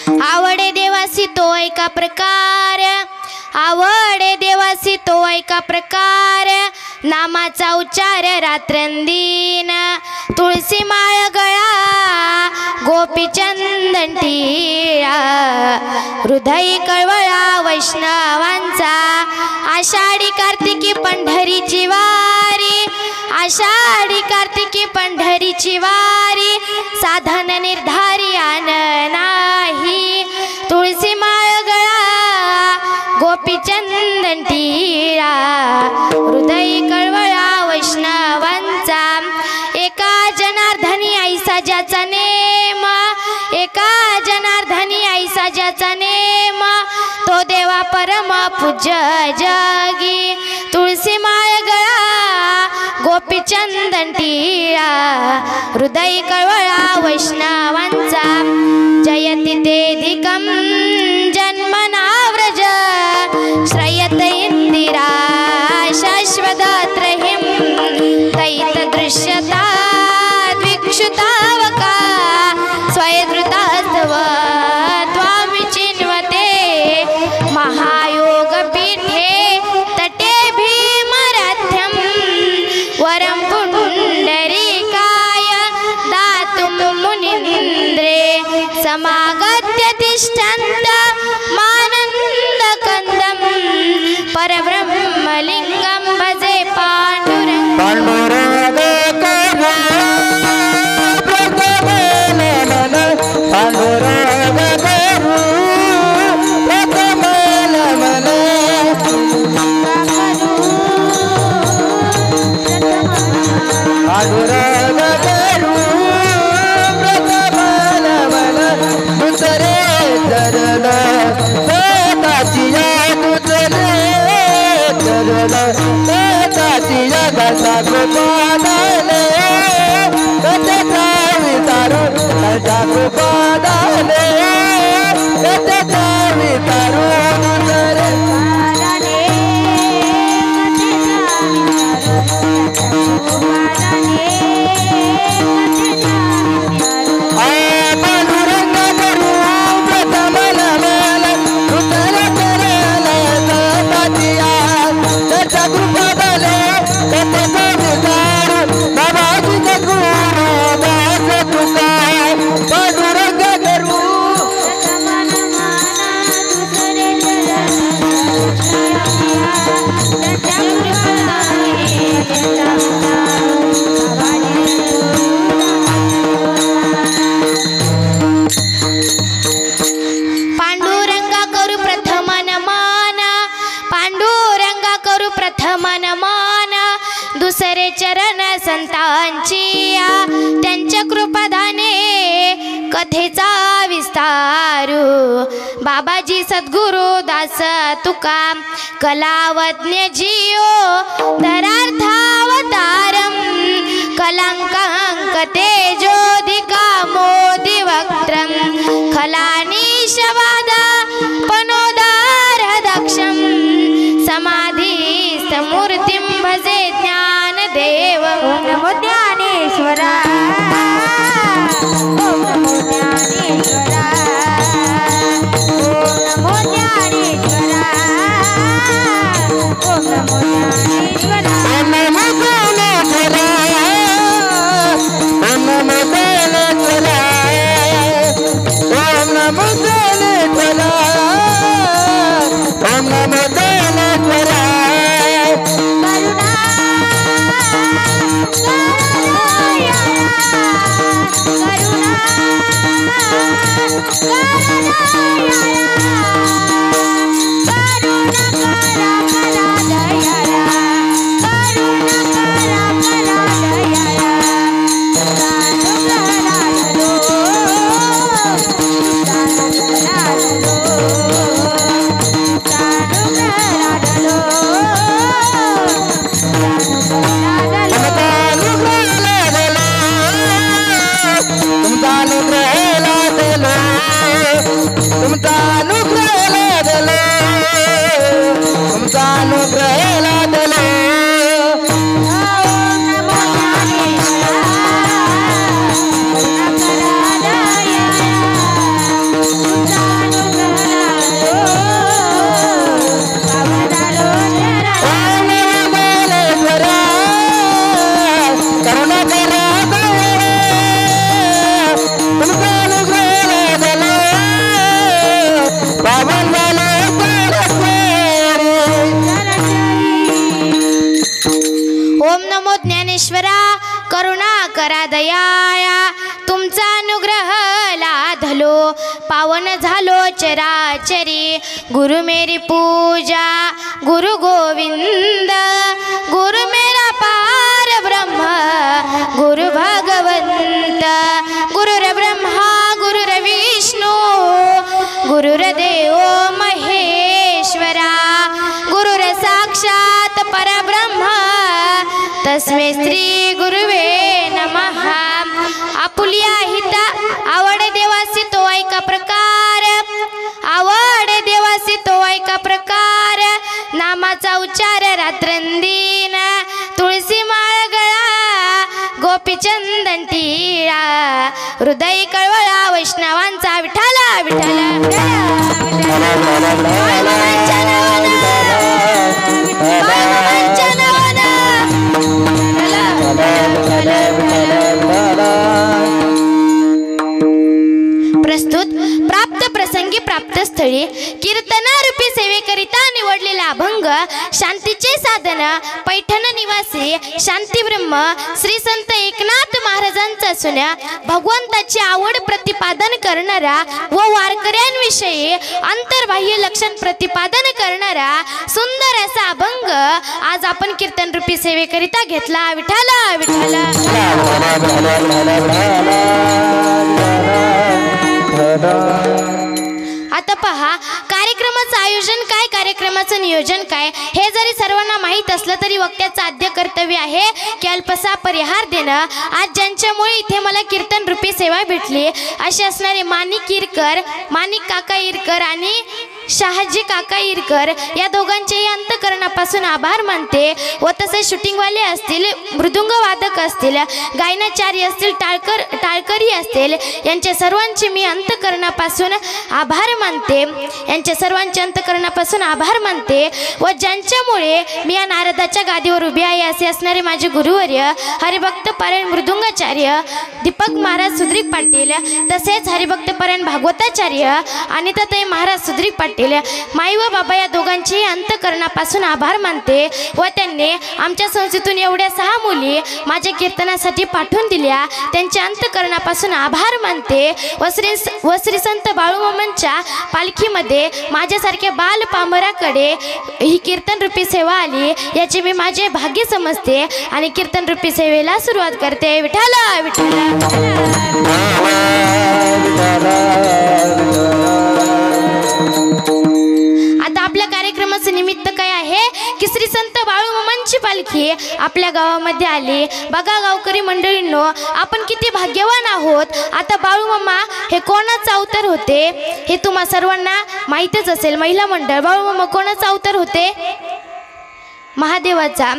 आवडे देवासी तो ऐका प्रकार, आवडे देवासी तो ऐका प्रकार, नामाचा उच्चार रात्रंदीन, तुळसी माळ गळा गोपीचंदन टिळा, हृदय कळवळा वैष्णवांचा, आषाढी कार्तिकी पंढरीची वारी, आषाढी कार्तिकी पंढरीची वारी, साधन निर्धारी आन नाही, तुळसी माळ गळा गोपीचंदन टिळा, हृदय कळवळा वैष्णवांचा, एका जनार्दनी ऐसा ज्याचा नेम, एका जनार्दनी ऐसा ज्याचा नेम, तो देवा परम पूज्य जगी, तुळसी माळ गळा गोपीचंदन टिळा, हृदय कळवळा वैष्णवांचा, जयति तेधिकं जन्मनाव्रज, श्रयत इंदिरा शाश्वतत्रयीं, तैत दृश्यता द्विक्षुतावका, स्वयधृतास्तव त्वां चिन्वते, महायोगपीठे तटे भीमरथ्यं, वरं पुण्डरीकाय दातुं मुनीन्द्रे, समागत्य तिष्ठन्त मानन्दकन्दं, परब्रह्मलिङ्गं भजे पाण्डुरङ्गं। दुसरे चरण संतांची, त्यांच्या कृपादाने कथेचा विस्तारू, बाबाजी सद्गुरु दास तुका, कलावज्ञ जियो धरार्थावतारं, कलांकांक तेजोधिका मोदी वक्त्रं, खलानीशवाद पनोदार दक्षं, समाधिस्थ मूर्तिं भजे ज्ञानदेवं। नमो ज्ञानेश्वरा, ओम नमो ज्ञानेश्वरा, ओम नमो ज्ञानेश्वरा, ओम नमो ज्ञानेश्वरा, ओम नमो ज्ञानेश्वरा, ओम नमो ज्ञानेश्वरा, ओम नमो ज्ञानेश्वरा, ओम नमो ज्ञानेश्वरा, तुमचा अनुग्रह पावन झालो चराचरी गुरु मेरी पूजा गुरु गोविंद गुरु मेरा पार ब्रह्म गुरु भगवंत गुरुर ब्रह्मा गुरुर विष्णू गुरुर्देव महेश्वरा गुरुर साक्षात परब्रह्म तस्मै श्री गुरुवे नमः. आपुलिया हिता आवड देवासी तो ऐका प्रकार आवड देवासी तो ऐका प्रकार नामाचा उच्चार रात्रंदीन तुळसी माळ गळा गोपीचंदन टिळा हृदय कळवळा वैष्णवांचा विठाला विठाला प्रस्तुत प्राप्त प्रसंगी प्राप्त स्थळी कीर्तनारूपी सेवेकरिता निवडलेला अभंग शांतीचे साधन पैठण निवासी शांतीब्रह्म श्री संत एकनाथ महाराजांचा असून भगवंताची आवड प्रतिपादन करणारा व वारकऱ्यांविषयी अंतर्बाह्य लक्षण प्रतिपादन करणारा सुंदर असा अभंग आज आपण कीर्तनरूपी सेवेकरिता घेतला. विठाला विठाला. आता पहा कार्यक्रमाचं आयोजन काय कार्यक्रमाचं नियोजन काय हे जरी सर्वांना माहीत असलं तरी वक्त्याचं आद्य कर्तव्य आहे की अल्पसा परिहार देणं. आज ज्यांच्यामुळे इथे मला कीर्तन रूपी सेवा भेटली असे असणारे माणिक काका इरकर आणि शहाजी काका इरकर या दोघांचेही अंतकरणापासून आभार मानते व तसे शूटिंगवाले असतील मृदुंग वादक असतील गायनाचार्य असतील टाळकरी असतील यांच्या सर्वांचे मी अंतकरणापासून आभार मानते आभार मानते व ज्यांच्यामुळे मी या नारदाच्या गादीवर उभी आहे असे असणारे माझे गुरुवर्य हरिभक्त पारायण मृदुंगाचार्य दीपक महाराज सुद्रिक पाटील तसेच हरिभक्त पारायण भागवताचार्य आणि तथे महाराज सुद्रिक पाटील माई व बाबा या दोघांचेही अंतकरणापासून आभार मानते व त्यांनी आमच्या संस्थेतून एवढ्या 6 मुली माझ्या कीर्तनासाठी पाठवून दिल्या त्यांच्या अंतकरणापासून आभार मानते व श्री संत बाळूमामांच्या पालखीमध्ये माझ्यासारख्या बाल पामराकडे ही कीर्तन रूपी सेवा आली याचे मी माझे भाग्य समजते आणि कीर्तन रूपी सेवेला सुरुवात करते. विठाला विठाला. आता आपल्या कार्यक्रमाचं निमित्त काय आहे की श्री संत बाळूमामांची पालखी आपल्या गावामध्ये आली. बघा गावकरी मंडळींनो आपण किती भाग्यवान आहोत. आता बाळूमामा हे कोणाचा अवतार होते हे तुम्हा सर्वांना माहीतच असेल. महिला मंडळ बाळूमामा कोणाचा अवतार होते? महादेवाचा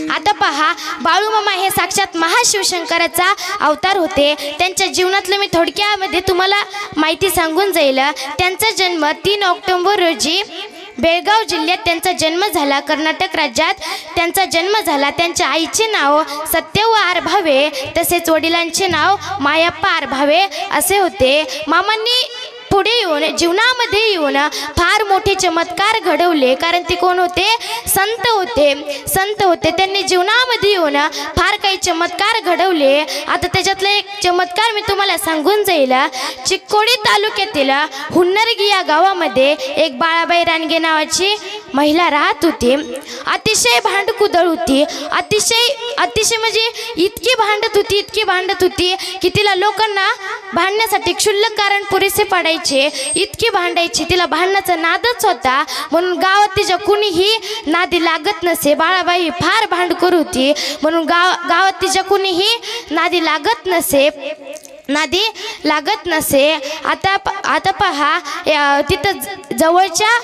आता पहा बाळूमामा हे साक्षात महाशिवशंकराचा अवतार होते. त्यांच्या जीवनातलं मी थोडक्यामध्ये तुम्हाला माहिती सांगून जाईल. त्यांचा जन्म 3 ऑक्टोबर रोजी बेळगाव जिल्ह्यात त्यांचा जन्म झाला. कर्नाटक राज्यात त्यांचा जन्म झाला. त्यांच्या आईचे नाव सत्यव्व आर भावे तसेच वडिलांचे नाव मायाप्पा आर भावे असे होते. मामांनी पुढे येऊन जीवनामध्ये येऊन फार मोठे चमत्कार घडवले. कारण ते कोण होते? संत होते. त्यांनी जीवनामध्ये येऊन फार काही चमत्कार घडवले. आता त्याच्यातला एक चमत्कार मी तुम्हाला सांगून जाईल. चिक्कोडी तालुक्यातील हुन्नरगी या गावामध्ये एक बाळाबाई रानगे नावाची महिला राहत होती. अतिशय भांडकुदळ होती. अतिशय अतिशय म्हणजे इतकी भांडत होती की तिला लोकांना भांडण्यासाठी क्षुल्लक कारण पुरेसे पाडायचे, इतकी भांडायची, तिला भांडण्याचा नादच होता. म्हणून गावात तिच्या कुणीही नादी लागत नसे. बाळाबाई फार भांडखोर होती म्हणून गावात तिच्या कुणीही नादी लागत नसे. आता पहा, तिथं जवळच्या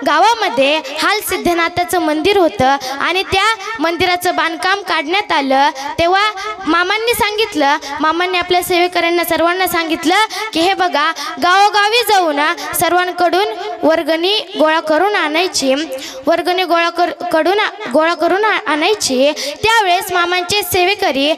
गावामध्ये हाल सिद्धनाथाचं मंदिर होतं आणि त्या मंदिराचं बांधकाम काढण्यात आलं. तेव्हा मामांनी आपल्या सेवेकऱ्यांना सर्वांना सांगितलं की हे बघा, गावोगावी जाऊन सर्वांकडून वर्गणी गोळा करून आणायची. त्यावेळेस मामांचे सेवेकरी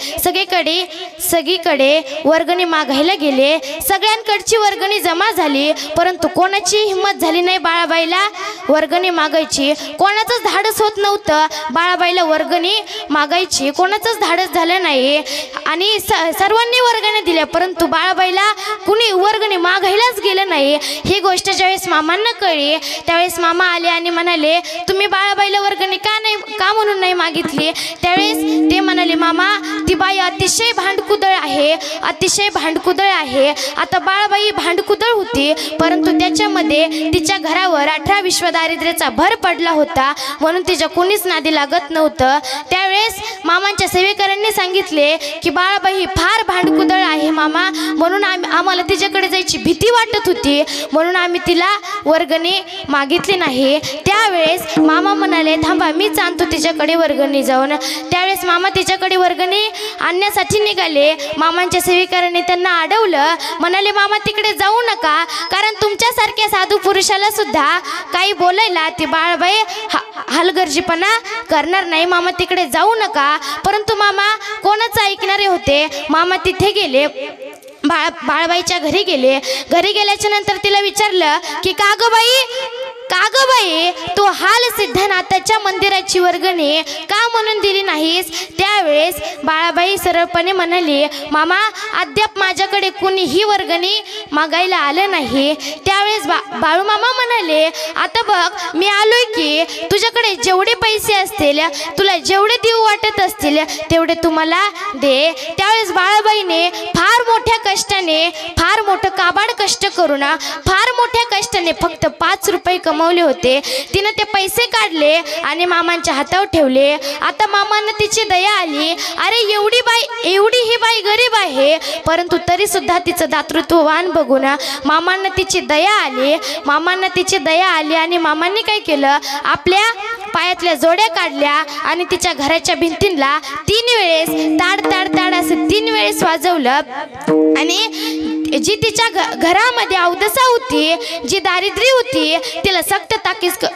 सगळीकडे वर्गणी मागायला गेले. सगळ्यांकडची वर्गणी जमा झाली, परंतु कोणाची हिंमत झाली नाही बाळाबाईला वर्गणी मागायची. कोणाचंच धाडस होत नव्हतं बाळाबाईला वर्गणी मागायची, कोणाचंच धाडस झालं नाही. आणि सर्वांनी वर्गणी दिल्या, परंतु बाळाबाईला कुणी वर्गणी मागायलाच गेलं नाही. ही गोष्ट ज्यावेळेस मामांना कळली त्यावेळेस मामा आले आणि म्हणाले, तुम्ही बाळाबाईला वर्गणी का म्हणून नाही मागितली? त्यावेळेस ते म्हणाले, मामा ती बाई अतिशय भांडकुदळ आहे. आता बाळाबाई भांडकुदळ होती, परंतु त्याच्यामध्ये तिच्या घरावर 18 विश्व दारिद्र्याचा भर पडला होता, म्हणून तिच्या कोणीच नादी लागत नव्हतं. त्यावेळेस मामांच्या सेवेकऱ्यांनी सांगितले की बाळाबाई फार भांडकुदळ आहे मामा, म्हणून आम्हाला तिच्याकडे जायची भीती वाटत होती, म्हणून आम्ही तिला वर्गणी मागितली नाही. त्यावेळेस मामा म्हणाले, थांबा मीच आणतो तिच्याकडे वर्गणी जाऊन. त्यावेळेस मामा तिच्याकडे वर्गणी आणण्यासाठी निघाले. मामांच्या सेवेकऱ्यांनी त्यांना अडवलं, म्हणाले, मामा तिकडे जाऊ नका, कारण तुमच्यासारख्या साधू पुरुषाला सुद्धा काही बोलायला ती बाळाबाई हलगर्जीपणा करणार नाही. मामा तिकडे जाऊ नका. परंतु मामा कोणाचं ऐकणारे होते. मामा तिथे गेले, बाळाबाईच्या घरी गेल्याच्या नंतर तिला विचारलं की का ग बाई तू हाल सिद्धनाथाच्या मंदिराची वर्गणी का म्हणून दिली नाहीस? त्यावेळेस बाळाबाई सरळपणे म्हणाली, मामा अद्याप माझ्याकडे कुणीही वर्गणी मागायला आलं नाही. त्यावेळेस बाळू मामा म्हणाले, आता बघ मी आलोय की तुझ्याकडे जेवढे पैसे असतील, तुला जेवढे देऊ वाटत असतील तेवढे तुम्हाला दे. त्यावेळेस बाळाबाईने फार मोठं काबाड कष्ट करून फार मोठ्या कष्टाने फक्त 5 रुपये कमवले होते. तिनं ते पैसे काढले आणि मामांच्या हातावर ठेवले. आता मामांना तिची दया आली, अरे एवढी ही बाई गरीब आहे, परंतु तरी सुद्धा तिचं दातृत्ववान बघून मामांना तिची दया आली आणि मामांनी काय केलं, आपल्या पायातल्या जोड्या काढल्या आणि तिच्या घराच्या भिंतींना 3 वेळेस ताड असं 3 वेळेस वाजवलं. आणि जी तिच्या घरामध्ये अवदसा होती, जी दारिद्र्य होती, तिला सक्त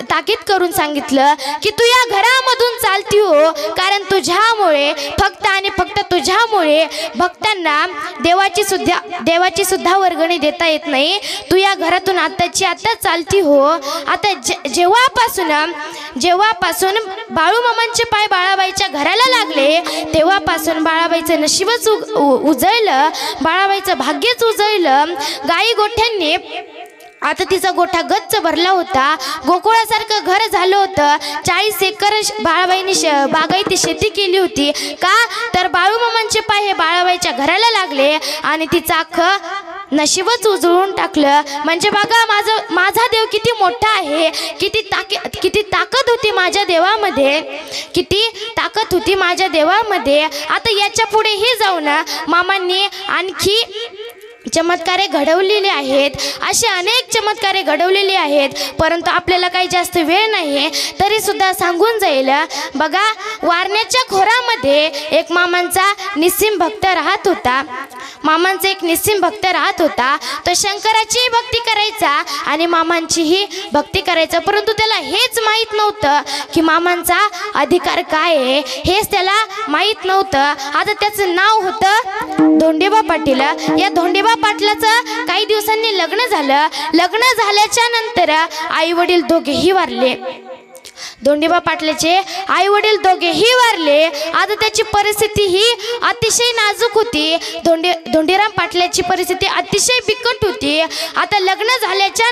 ताकीद करून सांगितलं की तू या घरामधून चालती हो, कारण तुझ्यामुळे फक्त आणि फक्त तुझ्यामुळे भक्तांना देवाची सुद्धा वर्गणी देता येत नाही. तू या घरातून आताची आता चालती हो. आता जेव्हापासून बाळू मामांचे पाय बाळाबाईच्या घराला लागले तेव्हापासून बाळाबाईचं नशीबच उजळलं, बाळाबाईचं भाग्यच उजळलं. गाई गोठ्यांनी आता तिचा गोठा गच्च भरला होता, गोकुळासारखं घर झालं होतं. 40 एकर बाळाबाईंनी बागायती शेती केली होती. का तर बाळू मामांचे पाय हे बाळाबाईच्या घराला लागले आणि तिचं अख्खं नशीबच उजळून टाकलं. म्हणजे बघा माझा देव किती मोठा आहे, किती ताकद होती माझ्या देवामध्ये, आता याच्या पुढेही जाऊन मामांनी आणखी चमत्कारे घडवलेले आहेत, असे अनेक चमत्कारे घडवलेले आहेत. परंतु आपल्याला काही जास्त वेळ नाही, तरी सुद्धा सांगून जाईल. बघा, वारण्याच्या खोरामध्ये एक मामांचा निस्सिम भक्त राहत होता. तो शंकराचीही भक्ती करायचा आणि मामांचीही भक्ती करायचा, परंतु त्याला हेच माहीत नव्हतं की मामांचा अधिकार काय आहे, हेच त्याला माहीत नव्हतं. आता त्याचं नाव होतं धोंडेबा पाटील. या धोंडेबा पाटलाचं काही दिवसांनी लग्न झालं. लग्न झाल्याच्या नंतर आई वडील दोघेही वारले. धोंडेबा पाटलाचे आई वडील दोघेही वारले. आता त्याची परिस्थिती ही अतिशय नाजूक होती. धोंडीराम पाटलाची परिस्थिती अतिशय बिकट होती. आता लग्न झाल्याच्या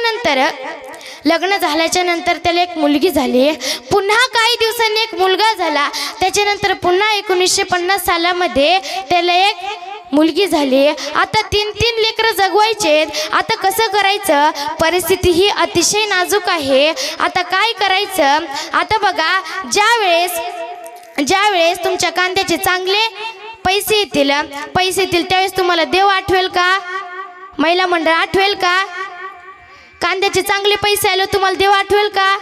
नंतर त्याला एक मुलगी झाली. पुन्हा काही दिवसांनी एक मुलगा झाला. झाला. त्याच्यानंतर पुन्हा 1950 सालामध्ये त्याला एक मुलगी झाली. आता 3 लेकरं जगवायचे. आता कसं करायचं? परिस्थिती ही अतिशय नाजूक आहे. आता काय करायचं? आता बघा, ज्या वेळेस तुमच्या कांद्याचे चांगले पैसे येतील त्यावेळेस तुम्हाला देव आठवेल का? महिला मंडळ आठवेल का? कांद्याचे चांगले पैसे आले तुम्हाला देव आठवेल का?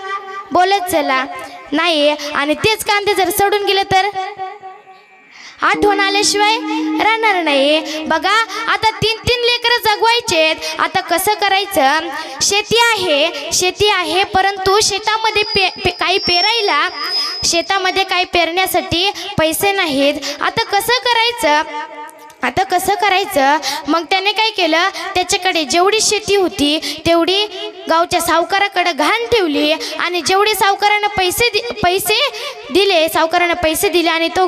बोलत चला. नाही. आणि तेच कांदे जर सोडून गेले तर आठवण आल्याशिवाय राहणार नाही. बघा, आता 3 लेकरं जगवायचे. आता कसं करायचं? शेती आहे परंतु शेतामध्ये काही पेरायला, शेतामध्ये काही पेरण्यासाठी पैसे नाहीत. आता कसं करायचं? मग त्याने काय केलं? त्याच्याकडे जेवढी शेती होती तेवढी गावच्या सावकाराकडे घाण ठेवली आणि जेवढे सावकारांना पैसे दिले आणि तो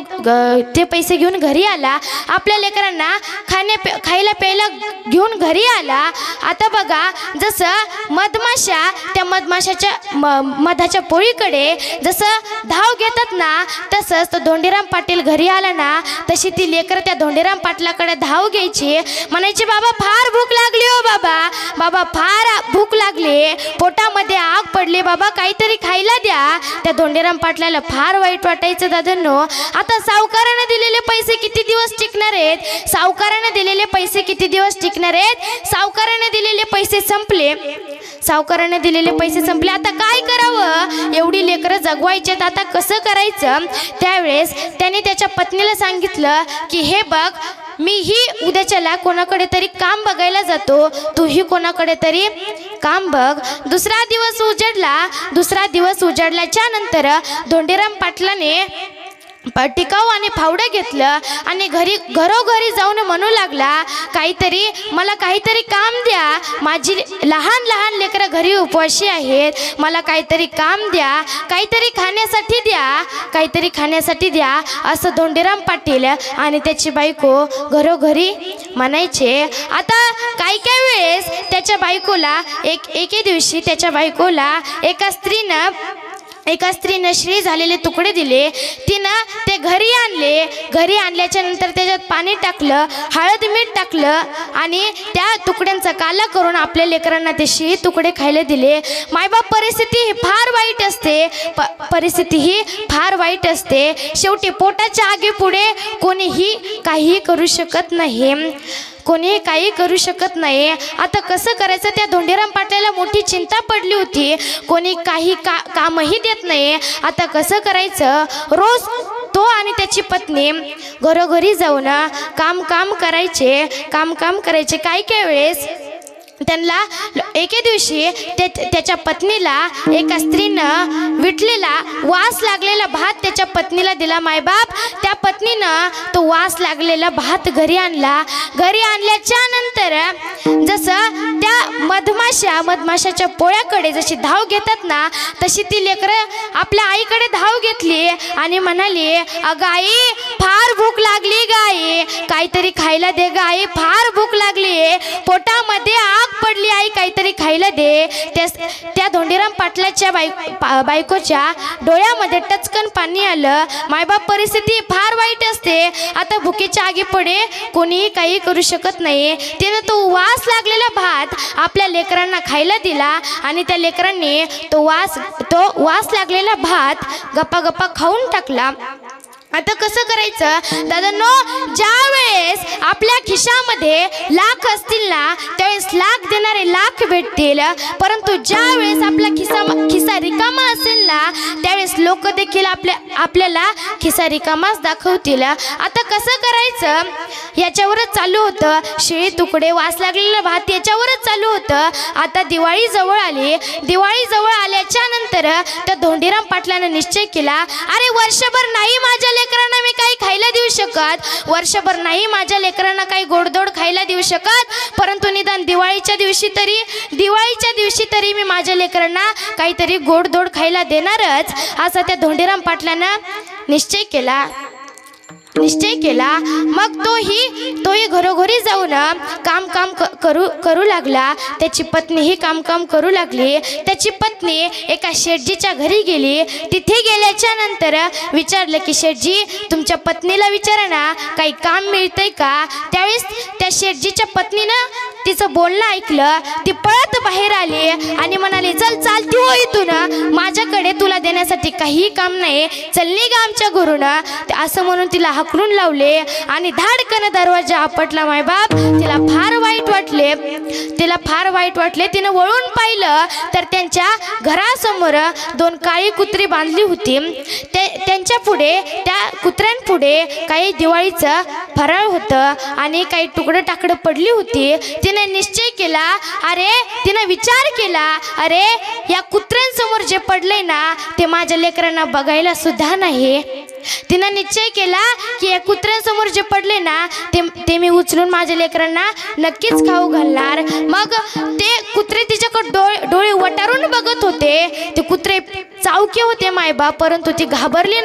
ते पैसे घेऊन घरी आला. आपल्या लेकरांना खायला प्यायला घेऊन घरी आला. आता बघा, जसं मधमाशा त्या मधाच्या पोळीकडे जसं धाव घेतात ना, तसंच तो धोंडीराम पाटील घरी आला ना, तशी ती लेकरं त्या धोंडीराम पाटलाकडे धाव घ्यायची. म्हणायची, बाबा फार भूक लागली हो बाबा फार भूक लागली, पोटामध्ये आग पडली, बाबा काहीतरी खायला द्या. त्या धोंडीराम पाटलाला फार वाईट वाटायचं. दादांनो, आता सावकाराने दिलेले पैसे किती दिवस टिकणार आहेत? सावकाराने दिलेले पैसे किती दिवस टिकणार आहेत? सावकाराने दिलेले पैसे संपले. आता काय करावं? एवढी लेकरं जगवायचेत. आता कसं करायचं? त्यावेळेस त्याने त्याच्या पत्नीला सांगितलं की हे बघ, मीही उद्याच्याला कोणाकडे तरी काम बघायला जातो, तूही कोणाकडे तरी काम बघ. दुसरा दिवस उजाडल्याच्या नंतर धोंडीराम पाटलाने टिकाऊ आणि फावडं घेतलं आणि घरोघरी जाऊन म्हणू लागला, मला काहीतरी काम द्या, माझी लहान लेकरं घरी उपवाशी आहेत, मला काहीतरी काम द्या, काहीतरी खाण्यासाठी द्या असं धोंडीराम पाटील आणि त्याची बायको घरोघरी म्हणायचे. आता काही वेळेस त्याच्या बायकोला एके दिवशी त्याच्या बायकोला एका स्त्रीनं श्री झालेले तुकडे दिले. तिनं ते घरी आणल्याच्या नंतर त्याच्यात पाणी टाकलं, हळद मीठ टाकलं आणि त्या तुकड्यांचा काला करून आपल्या लेकरांना ते श्री तुकडे खायला दिले. मायबाप परिस्थिती ही फार वाईट असते. शेवटी पोटाच्या आगीपुढे कोणीही काही करू शकत नाही. आता कसं करायचं? त्या धोंडीराम पाटलाला मोठी चिंता पडली होती. कोणी काही कामही देत नाही. आता कसं करायचं? रोज तो आणि त्याची पत्नी घरोघरी जाऊन काम करायचे. काही वेळेस त्यांना एके दिवशी त्याच्या पत्नीला एका स्त्रीनं विटलेला वास लागलेला भात त्याच्या पत्नीला दिला. मायबाप, त्या पत्नीनं तो वास लागलेला भात घरी आणल्याच्या नंतर जसं त्या मधमाशाच्या पोळ्याकडे जशी धाव घेतात ना, तशी ती लेकरं आपल्या आईकडे धाव घेतली आणि म्हणाली, अगं आई, फार भूक लागली ग आई, काहीतरी खायला दे ग आई, फार भूक लागली, पोटामध्ये आग पडली आई, काहीतरी खायला दे. त्या धोंडीराम पाटलाच्या बायकोच्या डोळ्यामध्ये टचकन पाणी आलं. मायबाप परिस्थिती फार वाईट असते. आता भुकेच्या आगीपुढे कोणीही काही करू शकत नाही. तिने तो वास लागलेला भात आपल्या लेकरांना खायला दिला आणि त्या लेकरांनी तो वास लागलेला भात गप्पा खाऊन टाकला. आता कसं करायचं? दादांनो, ज्या वेळेस आपल्या खिशामध्ये लाख असतील ना, त्यावेळेस लाख देणारे लाख भेटतील, परंतु ज्या वेळेस आपला खिसा रिकामा असेल ना, त्यावेळेस लोक देखील आपल्याला खिसा रिकामाच दाखवतील. आता कसं करायचं? याच्यावरच चालू होतं. शिळी तुकडे, वास लागलेला भात याच्यावरच चालू होतं. आता दिवाळी जवळ आल्याच्या नंतर त्या धोंडीराम पाटलाने निश्चय केला, अरे वर्षभर नाही माझ्या लेकरांना मी काही खायला देऊ शकत, वर्षभर नाही माझ्या लेकरांना काही गोडधोड खायला देऊ शकत, परंतु निदान दिवाळीच्या दिवशी तरी मी माझ्या लेकरांना काहीतरी गोडधोड खायला देणारच, असा त्या धोंडीराम पाटलानं निश्चय केला. निश्चय केला। मग तोही घरोघरी जाऊन काम करू लागला। त्याची पत्नीही काम करू लागली। त्याची पत्नी एका शेठजीच्या घरी गेली। तिथे गेल्याच्या नंतर विचारलं की शेठजी, तुमच्या पत्नीला विचारा ना काही काम मिळतंय का। त्यावेळेस त्या शेठजीच्या पत्नीनं तिचं बोलणं ऐकलं। ती पळत बाहेर आली आणि म्हणाली, चल चालती हो इथून, माझ्याकडे तुला देण्यासाठी काही काम नाही, चलली गा आमच्या घरून। असं म्हणून तिला हाकलून लावले आणि धाडकन दरवाजा आपटला। मायबाप तिला फार वाईट वाटले। तिनं वळून पाहिलं तर त्यांच्या घरासमोर 2 काळी कुत्री बांधली होती। त्यांच्या पुढे, त्या कुत्र्यांपुढे काही दिवाळीचं फराळ होतं आणि काही तुकडं टाकडं पडली होती। तिने निश्चय केला, तिने विचार केला, अरे या कुत्र्यांसमोर जे पडले ना ते माझ्या लेकरांना बघायला सुद्धा नाही। तिनं निश्चय केला की या कुत्र्यांसमोर जे पडले ना ते मी उचलून माझ्या लेकरांना नक्कीच खाऊ घालणार। मग ते कुत्रे तिच्याकडे डोळे वटारून बघत होते। ते कुत्रे चावके होते मायबाप, परंतु ती घाबरली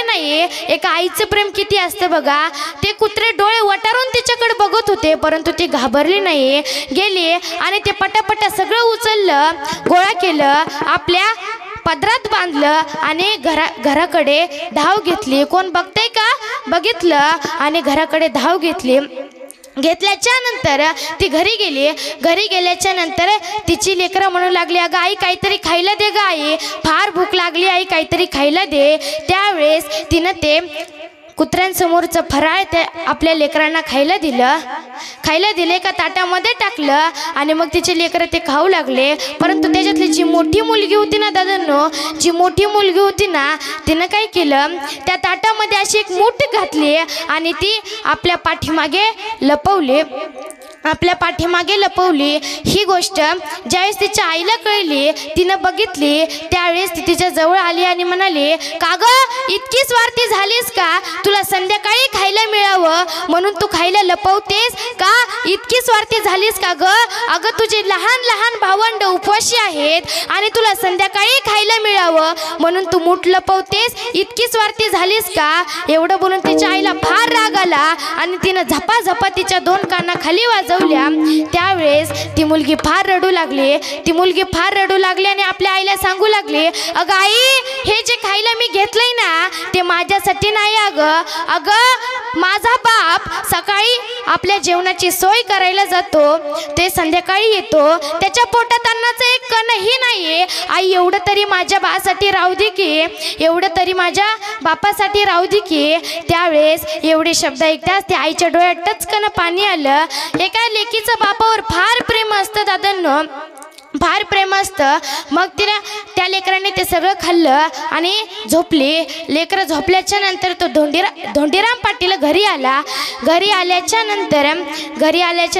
नाही। एका आईचं प्रेम किती असतं बघा। ते कुत्रे डोळे वटारून तिच्याकडे बघत होते, परंतु ती घाबरली नाही। गेली आणि ते पटापटा सगळं उचललं, गोळा केलं, आपल्या पदरात बांधलं आणि घराकडे धाव घेतली। कोण बघतंय का, बघितलं आणि घराकडे धाव घेतल्याच्या नंतर ती घरी गेली। घरी गेल्याच्या नंतर तिची लेकरं म्हणू लागली, अगं आई काहीतरी खायला दे ग आई, फार भूक लागली आई, काहीतरी खायला दे। त्यावेळेस तिनं ते कुत्र्यांसमोरचं फराळ ते आपल्या लेकरांना खायला दिलं, एका ताटामध्ये टाकलं आणि मग तिचे लेकरं ते खाऊ लागले। परंतु त्याच्यातली जी मोठी मुलगी होती ना दादांनो, तिनं काय केलं, त्या ताटामध्ये अशी एक मूठ घातली आणि ती आपल्या पाठीमागे लपवली। ही गोष्ट ज्यावेळेस तिच्या आईला कळली, तिनं बघितली, त्यावेळेस ती तिच्या जवळ आली आणि म्हणाली, का गं इतकी स्वार्थी झालीस का, तुला संध्याकाळी खायला मिळावं म्हणून तू खायला लपवतेस का, इतकी स्वार्थी झालीस का गं, अगं तुझे लहान भावंड उपवाशी आहेत आणि तुला संध्याकाळी खायला मिळावं म्हणून तू मूठ लपवतेस, इतकी स्वार्थी झालीस का। एवढं बोलून तिच्या आईला फार राग आला आणि तिनं झपाझपा तिच्या 2 काना खाली वाजवल्या। त्यावेळेस ती मुलगी फार रडू लागली आणि आपल्या आईला सांगू लागली, अगं आई हे जे खायला मी घेतलंय ना ते माझ्यासाठी नाही, अगं माझा बाप सकाळी आपल्या जेवणाची सोय करायला जातो, ते संध्याकाळी येतो, त्याच्या पोटात अन्नाचं एक कणही नाहीये, आई एवढं तरी माझ्या बासाठी राहू दे की, एवढं तरी माझ्या बापासाठी राहू दे की। त्यावेळेस एवढे शब्द ऐकताच त्या आईच्या डोळ्यात टचकन पाणी आलं। एका लेकीचं बापावर फार प्रेम असतं दादांनो, फार प्रेम असतं। मग तिला त्या लेकरांनी ते सगळं खाल्लं आणि झोपली। लेकरं झोपल्याच्या नंतर तो धोंडीराम पाटील घरी आल्याच्या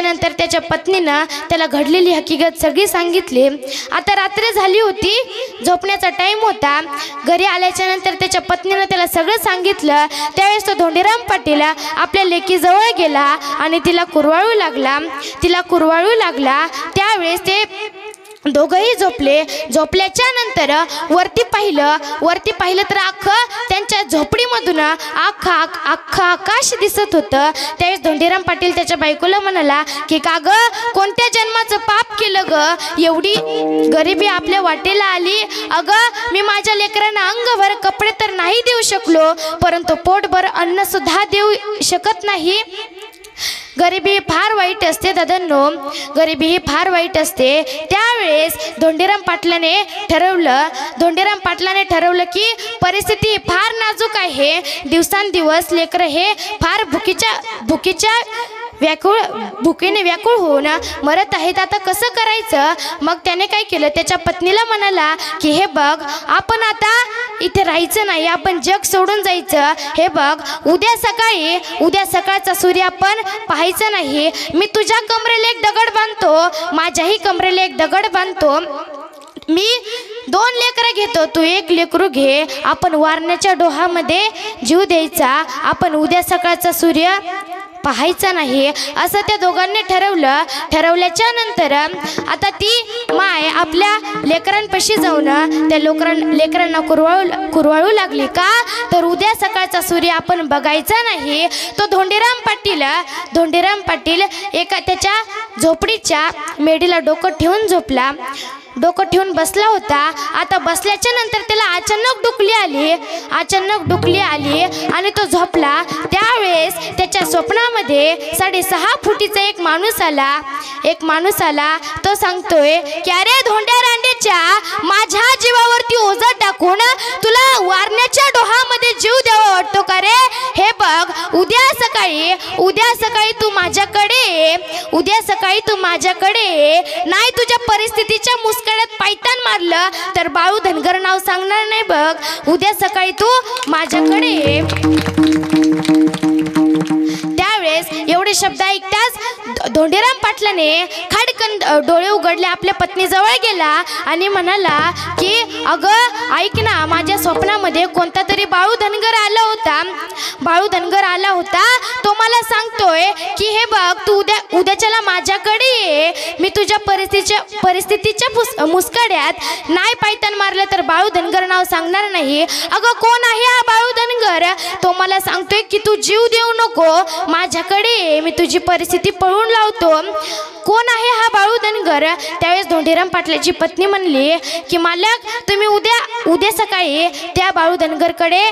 नंतर त्याच्या पत्नीनं त्याला घडलेली हकीकत सगळी सांगितली। आता रात्र झाली होती, झोपण्याचा टाइम होता। घरी आल्याच्या नंतर त्याच्या पत्नीनं त्याला सगळं सांगितलं। त्यावेळेस तो धोंडीराम पाटील आपल्या लेकीजवळ गेला आणि तिला कुरवाळू लागला। त्यावेळेस ते दोघंही झोपल्याच्या नंतर वरती पाहिलं तर अख्खं त्यांच्या झोपडीमधून अख्खं आकाश दिसत होतं। त्यावेळेस धोंडीराम पाटील त्याच्या बायकोला म्हणाला की का ग कोणत्या जन्माचं पाप केलं ग, एवढी गरिबी आपल्या वाटेला आली। अगं मी माझ्या लेकरांना अंगभर कपडे तर नाही देऊ शकलो, परंतु पोटभर अन्न सुद्धा देऊ शकत नाही। गरिबी फार वाईट असते दादांनो, गरिबी ही फार वाईट असते। त्यावेळेस धोंडीराम पाटलाने ठरवलं की परिस्थिती फार नाजूक आहे, दिवसांदिवस लेकरं हे फार भुकेने व्याकुळ होऊन मरत आहेत, आता कसं करायचं। मग त्याने काय केलं, त्याच्या पत्नीला म्हणाला की हे बघ आपण आता इथे राहायचं नाही, आपण जग सोडून जायचं। हे बघ उद्या सकाळचा सूर्य आपण पाहायचं नाही, मी तुझ्या कमरेला एक दगड बांधतो, माझ्याही कमरेला एक दगड बांधतो, मी 2 लेकरं घेतो, तू 1 लेकरू घे, आपण वारण्याच्या डोहामध्ये जीव द्यायचा, आपण उद्या सकाळचा सूर्य पाहायचा नाही असं त्या दोघांनी ठरवल्याच्या नंतर आता ती माय आपल्या लेकरांपाशी जाऊन त्या लेकरांना कुरवाळू लागली का तर उद्या सकाळचा सूर्य आपण बघायचा नाही। तो धोंडीराम पाटील एका त्याच्या झोपडीच्या मेडीला डोकं ठेवून बसला होता। आता बसल्याच्या नंतर त्याला अचानक डुकली आली आणि तो झोपला। त्यावेळेस त्याच्या स्वप्नामध्ये 6.5 फुटीचा एक माणूस आला। तो सांगतोय की अरे धोंड्या रांडेच्या, माझ्या जीवावरती ओझं टाकून तुला वारण्याच्या डोहामध्ये जीव द्यावा वाटतो का रे? हे बघ, उद्या सकाळी तू माझ्याकडे नाही तुझ्या परिस्थितीच्या मुस्कळ्यात पायतान मारलं तर बाळू धनगर नाव सांगणार नाही बघ। उद्या सकाळी तू माझ्याकडे ये। त्यावेळेस एवढे शब्द ऐकताच धोंडीराम पाटलाने खाडकन डोळे उघडले, आपल्या पत्नीजवळ गेला आणि म्हणाला की अगं ऐक ना, माझ्या स्वप्नामध्ये कोणता तरी बाळू धनगर आला होता। तो मला सांगतोय की हे बघ, तू उद्याच्याला माझ्याकडे ये, मी तुझ्या परिस्थितीच्या मुस्कड्यात नाही पायतान मारलं तर बाळू धनगर नाव सांगणार नाही। अगं कोण आहे हा बाळू धनगर? तो मला सांगतोय की तू जीव देऊ नको, माझ्याकडे ये, मी तुझी परिस्थिती पळून लावतो। कोण आहे हा बाळू धनगर? त्यावेळेस धोंडीराम पाटलाची पत्नी म्हणली की मालक, तुम्ही उद्या सकाळी त्या बाळू धनगरकडे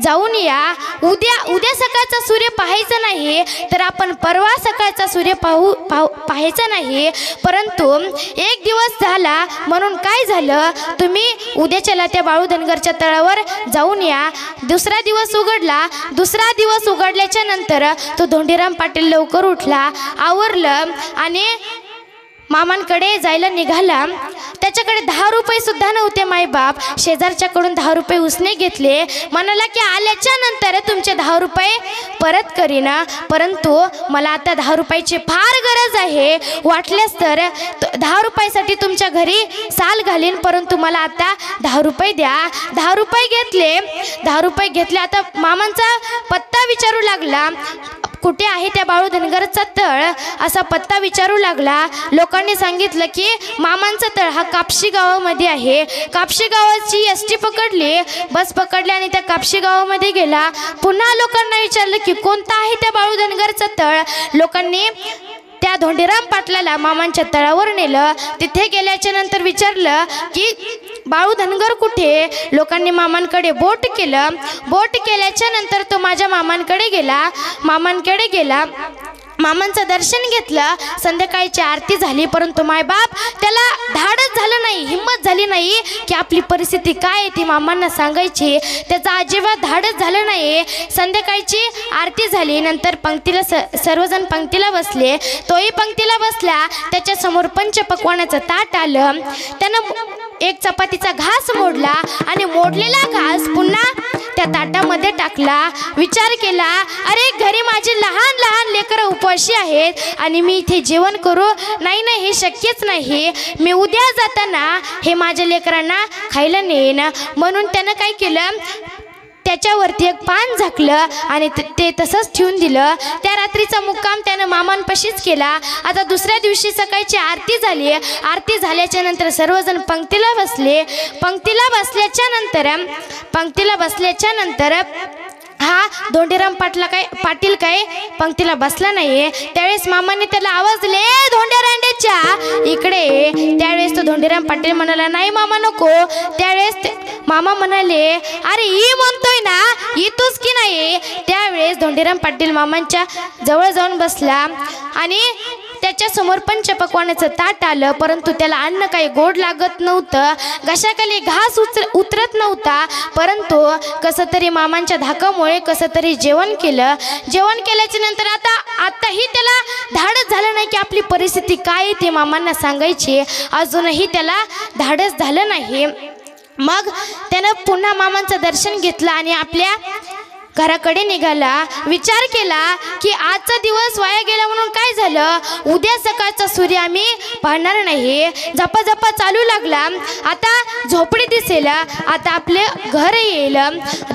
जाऊन या। उद्या सकाळचा सूर्य पाहायचा नाही तर आपण परवा सकाळचा सूर्य पाहायचा नाही। परंतु एक दिवस झाला म्हणून काय झालं, तुम्ही उद्याच्याला त्या बाळू धनगरच्या तळावर जाऊन या। दुसरा दिवस उघडल्याच्या नंतर तो धोंडीराम पाटील लवकर उठला, आवरलं आणि मामांकडे जायला निघाला। त्याच्याकडे 10 रुपये सुद्धा नव्हते। मायबाप शेजारच्याकडून 10 रुपये उसने घेतले, म्हणाला की आल्याच्या नंतर तुमचे 10 रुपये परत करीन, परंतु मला आता 10 रुपयाची फार गरज आहे, वाटल्यास तर 10 रुपयासाठी तुमच्या घरी साल घालीन, परंतु मला आता 10 रुपये द्या। 10 रुपये घेतले। आता मामांचा पत्ता विचारू लागला, कुठे आहे त्या बाळू धनगरचा तळ असा पत्ता विचारू लागला। लोकांनी सांगितलं की मामांचा तळ हा कापशी गावामध्ये आहे। कापशी गावाची एसटी पकडली, बस पकडली आणि त्या कापशी गावामध्ये गेला। पुन्हा लोकांना विचारलं की कोणता आहे त्या बाळू धनगरचा तळ। लोकांनी त्या धोंडीराम पाटलाला मामांच्या तळावर नेलं। तिथे गेल्याच्या नंतर विचारलं की बाळू धनगर कुठे? लोकांनी मामांकडे बोट केल्याच्या नंतर तो माझ्या मामांकडे गेला। मामांचं दर्शन घेतलं, संध्याकाळची आरती झाली, परंतु मायबाप त्याला धाडच झालं नाही, हिम्मत झाली नाही की आपली परिस्थिती काय आहे ती मामांना सांगायची। त्याचा अजिबात धाडच झालं नाही। संध्याकाळची आरती झाली, नंतर पंक्तीला सर्वजण पंक्तीला बसले, तोही पंक्तीला बसला। त्याच्यासमोर पंचपक्वानाचं ताट आलं, त्यानं एक चपातीचा घास मोडला आणि मोडलेला घास पुन्हा त्या ताटामध्ये टाकला। विचार केला, अरे घरी माझे लहान लेकरं उपवाशी आहेत आणि मी इथे जेवण करू नाही, हे शक्यच नाही। मी उद्या जाताना हे माझ्या लेकरांना खायला नेईन। म्हणून त्यानं काय केलं, त्याच्यावरती एक पान झाकलं आणि ते तसंच ठेवून दिलं। त्या रात्रीचा मुक्काम त्यानं मामांपाशीच केला। आता दुसऱ्या दिवशी सकाळची आरती झाली। आरती झाल्याच्या नंतर सर्वजण पंक्तीला बसले। पंक्तीला बसल्याच्या नंतर हा धोंडीराम पाटील काय पंक्तीला बसला नाही। त्यावेळेस मामाने त्याला आवाज दिले, धोंड्या रांडेच्या इकडे। त्यावेळेस तो धोंडीराम पाटील म्हणाला, नाही मामा नको। त्यावेळेस मामा म्हणाले, अरे ही म्हणतोय ना, येतोच की नाही? त्यावेळेस धोंडीराम पाटील मामांच्या जवळ जाऊन बसला आणि त्याच्यासमोर पंचपक्वानाचं ताट आलं, परंतु त्याला अन्न काही गोड लागत नव्हतं, घशाखाली घास उतरत नव्हता। परंतु कसं तरी मामांच्या धाकामुळे कसं तरी जेवण केल्याच्या नंतर आताही त्याला धाडस झालं नाही की आपली परिस्थिती काय ते मामांना सांगायची। अजूनही त्याला धाडस झालं नाही। मग त्यानं पुन्हा मामांचं दर्शन घेतलं आणि आपल्या घराकडे निघाला. विचार केला की आजचा दिवस वाया गेला म्हणून काय झालं, उद्या सकाळचा सूर्य आम्ही पाहणार नाही. झपाझपा चालू लागला. आता झोपडी दिसेल, आता आपले घर येईल.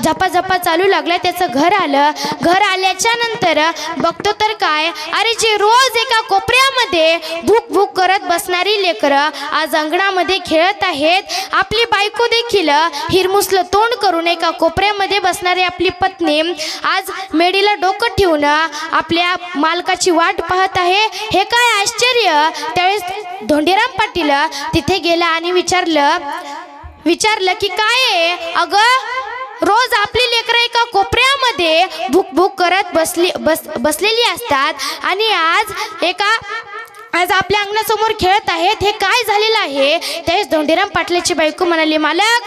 झपाझपा चालू लागला. त्याचं घर आलं. घर आल्याच्या नंतर बघतो तर काय, अरे जे रोज एका कोपऱ्यामध्ये भूक भूक करत बसणारी लेकरं आज अंगणामध्ये खेळत आहेत. आपली बायको देखील हिरमुसलं तोंड करून एका कोपऱ्यामध्ये बसणारी आपली पत्नी आज मेडीला डोकं ठेवून आपल्या मालकाची वाट पाहत आहे. हे काय आश्चर्य. त्यावेळेस धोंडीराम पाटील तिथे गेला आणि विचारलं की काय आहे. अगं रोज आपली लेकरं एका कोपऱ्यामध्ये भूक भूक करत बसलेली असतात आणि आज आपल्या अंगणासमोर खेळत आहेत. हे काय झालेलं आहे. त्यावेळेस धोंडीराम पाटलाची बायको म्हणाली, मालक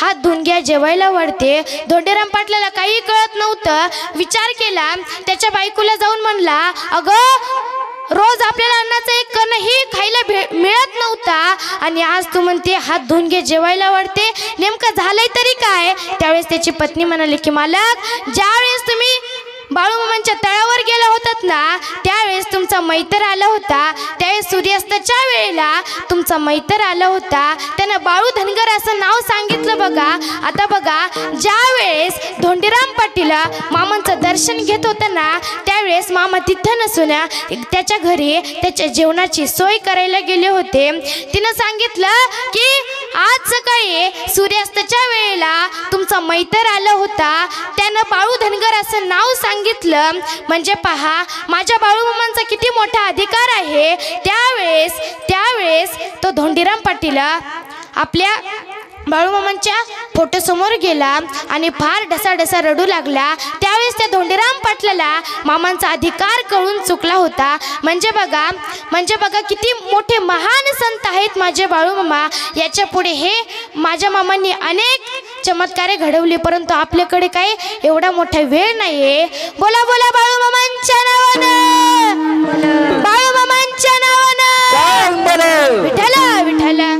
हात धुवून घ्या, जेवायला वाढते. धोंडीराम पाटलाला काही कळत नव्हतं. विचार केला. त्याच्या बायकोला जाऊन म्हणला, अगं रोज आपल्याला अन्नाचा एक कणही खायला मिळत नव्हता आणि आज तू म्हणते हात धुवून घे, जेवायला वाढते. नेमकं झालंय तरी काय. त्यावेळेस त्याची पत्नी म्हणाली की मालक, ज्यावेळेस तुम्ही बाळूमामांच्या तळावर गेला होतात ना, त्यावेळेस तुमचा मैत्र आला होता. त्यावेळेस सूर्यास्ताच्या वेळेला तुमचा मैत्र आला होता. त्यानं बाळू धनगर असं नाव सांगितलं बघा. आता बघा, ज्यावेळेस धोंडीराम पाटील मामांचं दर्शन घेत होता ना, त्यावेळेस मामा तिथं नसून त्याच्या घरी त्याच्या जेवणाची सोय करायला गेले होते. तिनं सांगितलं की आज सकाळी सूर्यास्ताच्या वेळेला तुमचा मैत्र आला होता. त्यानं बाळू धनगर असं नाव सांगितलं. म्हणजे पहा माझ्या बाळूमामांचा किती मोठा अधिकार आहे. त्यावेळेस तो धोंडीराम पाटील आपल्या बाळूमामांच्या फोटोसमोर गेला आणि फार ढसाढसा रडू लागला. त्यावेळेस त्या धोंडीराम पाटलाला मामांचा अधिकार कळून चुकला होता. म्हणजे बघा किती मोठे महान संत आहेत माझे बाळूमामा. याच्या पुढे हे माझ्या मामांनी अनेक चमत्कारे घडवली, परंतु आपल्याकडे काही एवढा मोठा वेळ नाहीये. बोला बोला बाळूमामांच्या नावानं, बाळूमामांच्या नावानं. विठ्ठला विठ्ठला.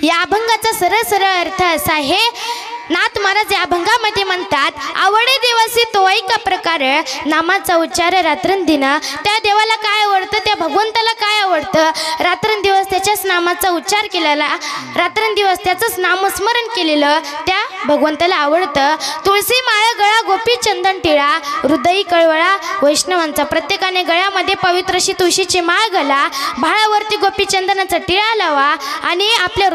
या अभंगाचा सरळ सरळ अर्थ असा आहे, नाथ महाराज या अभंगामध्ये म्हणतात, आवडे देवासी तो ऐका प्रकार, नामाचा उच्चार रात्रंदिन. त्या देवाला काय आवडतं, त्या भगवंताला काय आवडतं, रात्रंदिवस त्याच्याच नामाचा उच्चार केलेला, रात्रंदिवस त्याचंच नामस्मरण केलेलं त्या भगवंताला आवडतं. तुळशी माळ गळा गोपी चंदन टिळा, हृदयी कळवळा वैष्णवांचा. प्रत्येकाने गळ्यामध्ये पवित्र अशी तुळशीची माळ घाला, भाळावरती गोपी चंदनाचा टिळा लावा आणि आपल्या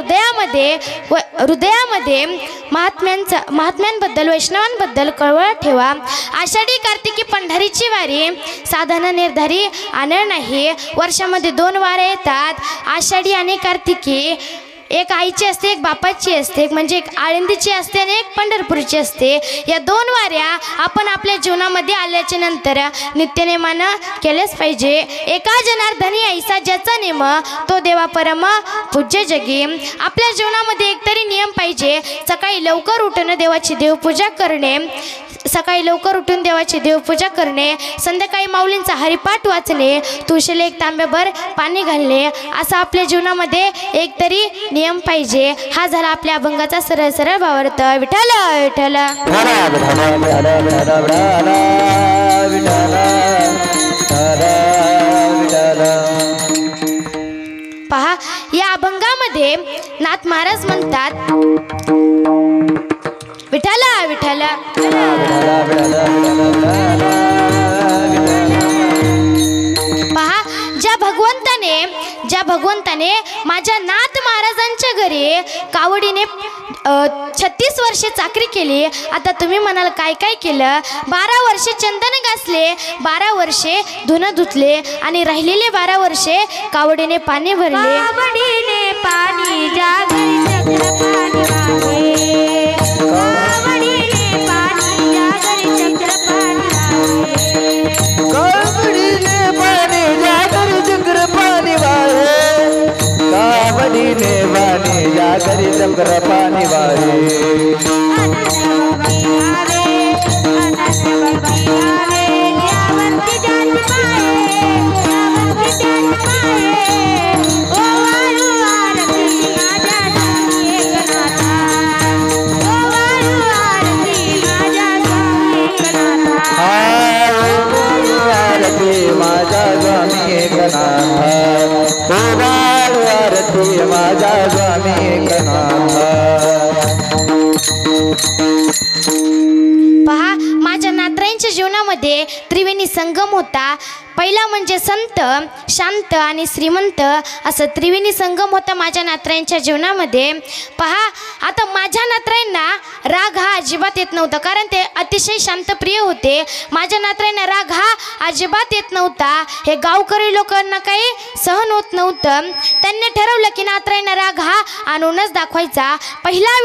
हृदयामध्ये महात्म्यांबद्दल वैष्णवांबद्दल कळवळ ठेवा. आषाढी कार्तिकी पंढरीची वारी साधना निर्धारी आनळ नाही. वर्षामध्ये 2 वाऱ्या येतात, आषाढी आणि कार्तिकी. एक आईची असते, एक बापाची असते, एक म्हणजे एक आळंदीची असते आणि एक पंढरपूरची असते. या 2 वाऱ्या आपण आपल्या जीवनामध्ये आल्याच्या नंतर नित्यनेमानं केलेच पाहिजे. एका जनार्दनी ऐसा ज्याचा नेम, तो देवा परम पूज्य जगी. आपल्या जीवनामध्ये एकतरी नियम पाहिजे. सकाळी लवकर उठून देवाची देवपूजा करणे, सकाळी लवकर उठून देवाची देवपूजा करणे, संध्याकाळी माऊलींचा हरिपाठ वाचणे, तुळशीला 1 तांब्याभर पाणी घालणे, असा आपल्या जीवनामध्ये एकतरी नियम पाहिजे. हा झाला आपल्या अभंगाचा सरळ सरळ भावार्थ. विठ्ठल विठ्ठल. पहा या अभंगामध्ये नाथ महाराज म्हणतात, विठ्ठला विठ्ठला. पहा ज्या भगवंताने माझ्या नाथ महाराजांच्या घरी कावडीने 36 वर्षे चाकरी केली. आता तुम्ही म्हणाल काय काय केलं. 12 वर्षे चंदन घासले, 12 वर्षे धुणं धुतले आणि राहिलेले 12 वर्षे कावडीने पाणी भरले. कावडीने पाणी जागरी चक्र पाणी वाहे, कावडीने पाणी जागरी चक्र पाणी वाहे, कावडीने पाणी जागरी चक्र पाणी वाहे, कावडीने पाणी जागरी चक्र पाणी वाहे. ओ राजा स्वामी एकनाथ। पहा, माझ्या नातराईंच्या जीवनामध्ये त्रिवेणी संगम होता. पहिला म्हणजे संत, शांत आणि श्रीमंत असं त्रिवेणी संगम होता माझ्या नातराईंच्या जीवनामध्ये. पहा, आता माझ्या नातराईंना राग हा अजिबात येत नव्हता, कारण ते अतिशय शांतप्रिय होते. माझ्या नातराईंना राग हा अजिबात येत नव्हता. हे गावकरी लोकांना काही सहन होत नव्हतं. त्यांनी ठरवलं की नातराईंना राग हा आणूनच दाखवायचा. पहिला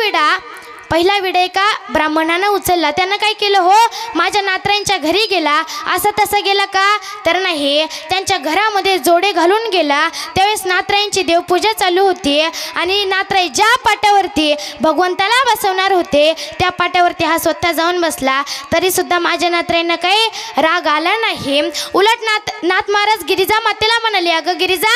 विडा एका ब्राह्मणानं उचलला. त्यानं काय केलं, हो माझ्या नातराईंच्या घरी गेला. असं तसं गेला का, तर नाही, त्यांच्या घरामध्ये जोडे घालून गेला. त्यावेळेस नातराईंची देवपूजा चालू होती आणि नातराई ज्या पाटावरती भगवंताला बसवणार होते त्या पाटावरती हा स्वतः जाऊन बसला. तरीसुद्धा माझ्या नातराईंना काही राग आला नाही. उलट नाथ महाराज गिरिजा मातेला म्हणाले, अगं गिरिजा,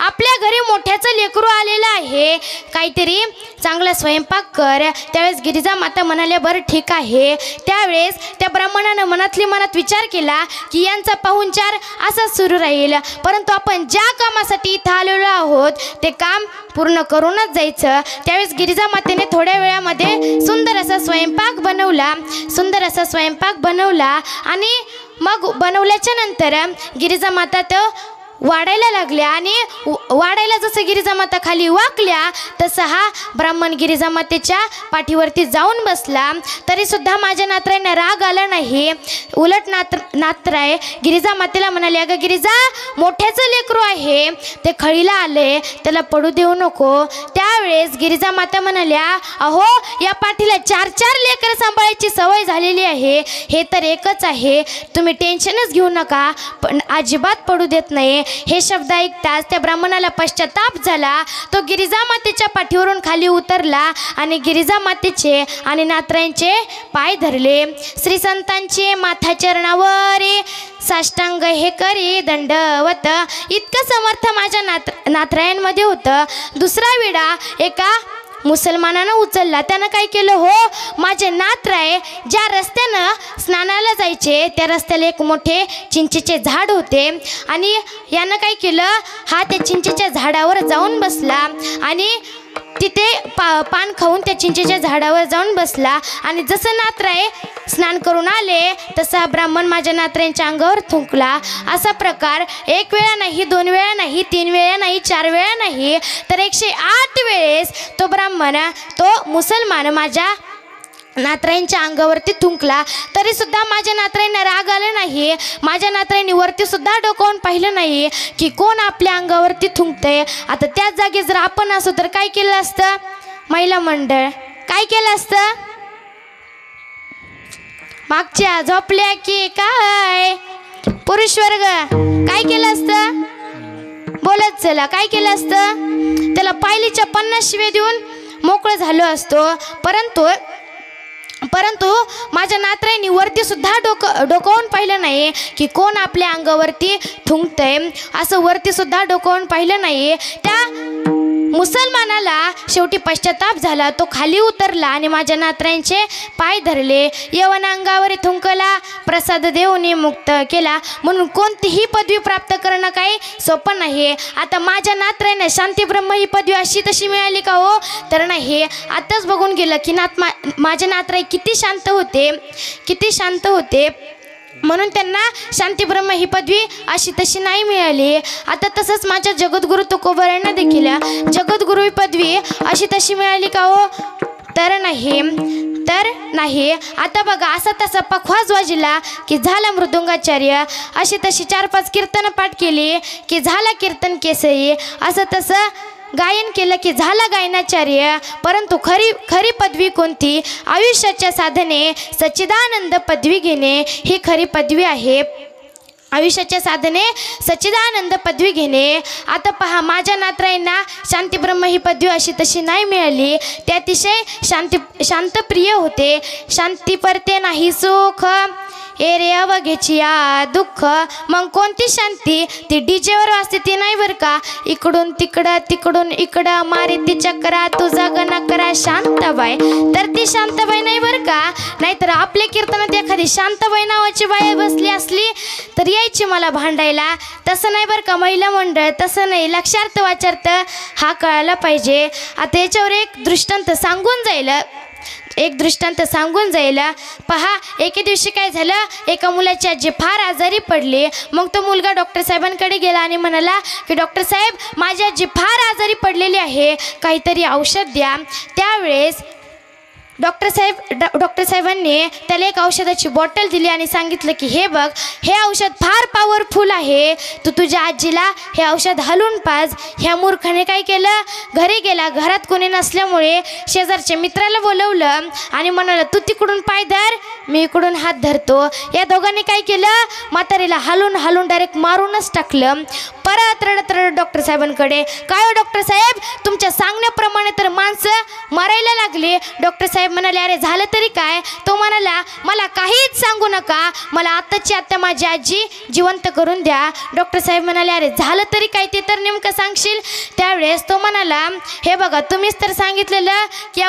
आपल्या घरी मोठ्याचं लेकरू आलेलं आहे, काहीतरी चांगला स्वयंपाक कर. त्यावेळेस गिरिजा माता म्हणाल्या, बरं ठीक आहे. त्यावेळेस त्या ब्राह्मणानं मनातली मनात विचार केला की यांचा पाहुणचार असाच सुरू राहील, परंतु आपण ज्या कामासाठी इथं आलेलो आहोत ते काम पूर्ण करूनच जायचं. त्यावेळेस गिरिजा मातेने थोड्या वेळामध्ये सुंदर असा स्वयंपाक बनवला आणि मग बनवल्याच्या नंतर गिरिजा माता तो वाढायला लागल्या आणि वाढायला जसं गिरिजा माता खाली वाकल्या तसा हा ब्राह्मण गिरिजा मातेच्या पाठीवरती जाऊन बसला. तरीसुद्धा माझ्या नातराईंना राग आला नाही. उलट नातराय गिरिजा मातेला म्हणाले, अगं गिरिजा, मोठ्याचं लेकरू आहे, ते खळीला आले, त्याला पडू देऊ नको. त्यावेळेस गिरिजा माता म्हणाल्या, अहो या पाठीला 4-4 लेकरं सांभाळायची सवय झालेली आहे, हे तर एकच आहे, तुम्ही टेन्शनच घेऊ नका, पण अजिबात पडू देत नाही. हे शब्द ऐकताच त्या ब्राह्मणाला पश्चाताप झाला. तो गिरिजा मातेच्या पाठीवरून खाली उतरला आणि गिरिजा मातेचे आणि नातराईंचे पाय धरले. श्री संतांचे माथा चरणावरी साष्टांग हे करी दंडवत. इतकं समर्थ माझ्या नातरायांमध्ये होतं. दुसरा विडा एका मुसलमानानं उचलला. त्यानं काय केलं, हो माझे नातराय ज्या रस्त्यानं स्नानाला जायचे त्या रस्त्याला एक मोठे चिंचेचे झाड होते आणि यानं काय केलं, हा त्या चिंचेच्या झाडावर जाऊन बसला आणि तिथे पान खाऊन त्या चिंचेच्या झाडावर जाऊन बसला. आणि जसं नातराय स्नान करून आले तसा ब्राह्मण माझ्या नातराईंच्या अंगावर थुंकला. असा प्रकार 1 वेळा नाही, 2 वेळा नाही, 3 वेळा नाही, 4 वेळा नाही, तर 108 वेळेस तो ब्राह्मण, तो मुसलमान माझ्या नातराईंच्या अंगावरती थुंकला. तरीसुद्धा माझ्या नातराईंना राग आला नाही. माझ्या नातराईंनी वरती सुद्धा डोकावून पाहिलं नाही की कोण आपल्या अंगावरती थुंकतंय. आता त्याच जागी जर आपण असो तर काय केलं असतं, महिला मंडळ काय केलं असतं, मागच्या झोपल्या की काय, पुरुष वर्ग काय केलं असतं, बोलत चला, काय केलं असतं, त्याला पायलीच्या 50 शिव्या देऊन मोकळं झालो असतो. परंतु माझ्या नातराईंनी वरती सुद्धा डोकावून पाहिलं नाही की कोण आपल्या अंगावरती थुंकतंय, असं वरती सुद्धा डोकावून पाहिलं नाही. त्या मुसलमानाला शेवटी पश्चाताप झाला. तो खाली उतरला आणि माझ्या नातराईंचे पाय धरले. यवन अंगावर थुंकला, प्रसाद देऊन मुक्त केला. म्हणून कोणतीही पदवी प्राप्त करणं काही सोपं नाही. आता माझ्या नातराईंना शांतीब्रह्म ही पदवी अशी तशी मिळाली का, हो तर नाही. आताच बघून गेलं की माझे नातराई किती शांत होते, म्हणून त्यांना शांतीब्रह्म ही पदवी अशी तशी नाही मिळाली. आता तसंच माझ्या जगद्गुरु तुकोबारायांना देखील जगद्गुरु ही पदवी अशी तशी मिळाली का, हो तर नाही. आता बघा, असा तसा पखवाज वाजला की झाला मृदुंगाचार्य, अशी तशी 4-5 कीर्तनं पाठ केली की झाला कीर्तन केसरी, असं तसं गायन केलं की झाला गायनाचार्य. परंतु खरी पदवी कोणती, आयुष्याच्या साधने सच्चिदानंद पदवी घेणे ही खरी पदवी आहे. आयुष्याच्या साधने सच्चिदानंद पदवी घेणे. आता पहा, माझ्या नातराईंना शांतीब्रह्म ही पदवी अशी तशी नाही मिळाली. ते अतिशय शांतप्रिय होते. शांती परते नाही सुख ए रे अवघेची या दुःख. मग कोणती शांती ती डीजेवर वाजते ती नाही बरं का. इकडून तिकडं तिकडून इकडं मारे ती चक्रा तुझा गणा करा शांताबाई. तर ती शांताबाई नाही बरं का. नाहीतर आपल्या कीर्तनात एखादी शांताबाई नावाची बाई बसली असली तर यायची मला भांडायला. तसं नाही बरं का महिला मंडळ, तसं नाही. लक्षार्थ वाचार्थ हा कळायला पाहिजे. आता याच्यावर एक दृष्टांत सांगून जाईल. पहा, एके दिवशी काय झालं, एका मुलाची आजी फार आजारी पडली. मग तो मुलगा डॉक्टर साहेबांकडे गेला आणि म्हणाला की डॉक्टर साहेब, माझी आजी फार आजारी पडलेली आहे, काहीतरी औषध द्या. त्यावेळेस डॉक्टर साहेबांनी त्याला एक औषधाची बॉटल दिली आणि सांगितलं की हे बघ, हे औषध फार पॉवरफुल आहे, तू तुझ्या आजीला हे औषध हलवून पाज. ह्या मूर्खाने काय केलं, घरी गेला. घरात कोणी नसल्यामुळे शेजारच्या मित्राला बोलवलं आणि म्हणालं तू तिकडून पाय धर, मी इकडून हात धरतो. या दोघांनी काय केलं, म्हातारीला हलून डायरेक्ट मारूनच टाकलं. परत रडत डॉक्टर साहेबांकडे, काय हो डॉक्टर साहेब, तुमच्या सांगण्याप्रमाणे तर माणसं मरायला लागली. डॉक्टर साहेब म्हणाले अरे झालं तरी काय. तो म्हणाला मला काहीच सांगू नका, मला आत्ताची आत्ता माझी आजी जिवंत करून द्या. डॉक्टर साहेब म्हणाले अरे झालं तरी काय, ते तर नेमकं सांगशील. त्यावेळेस तो म्हणाला हे बघा, तुम्हीच तर सांगितलेलं की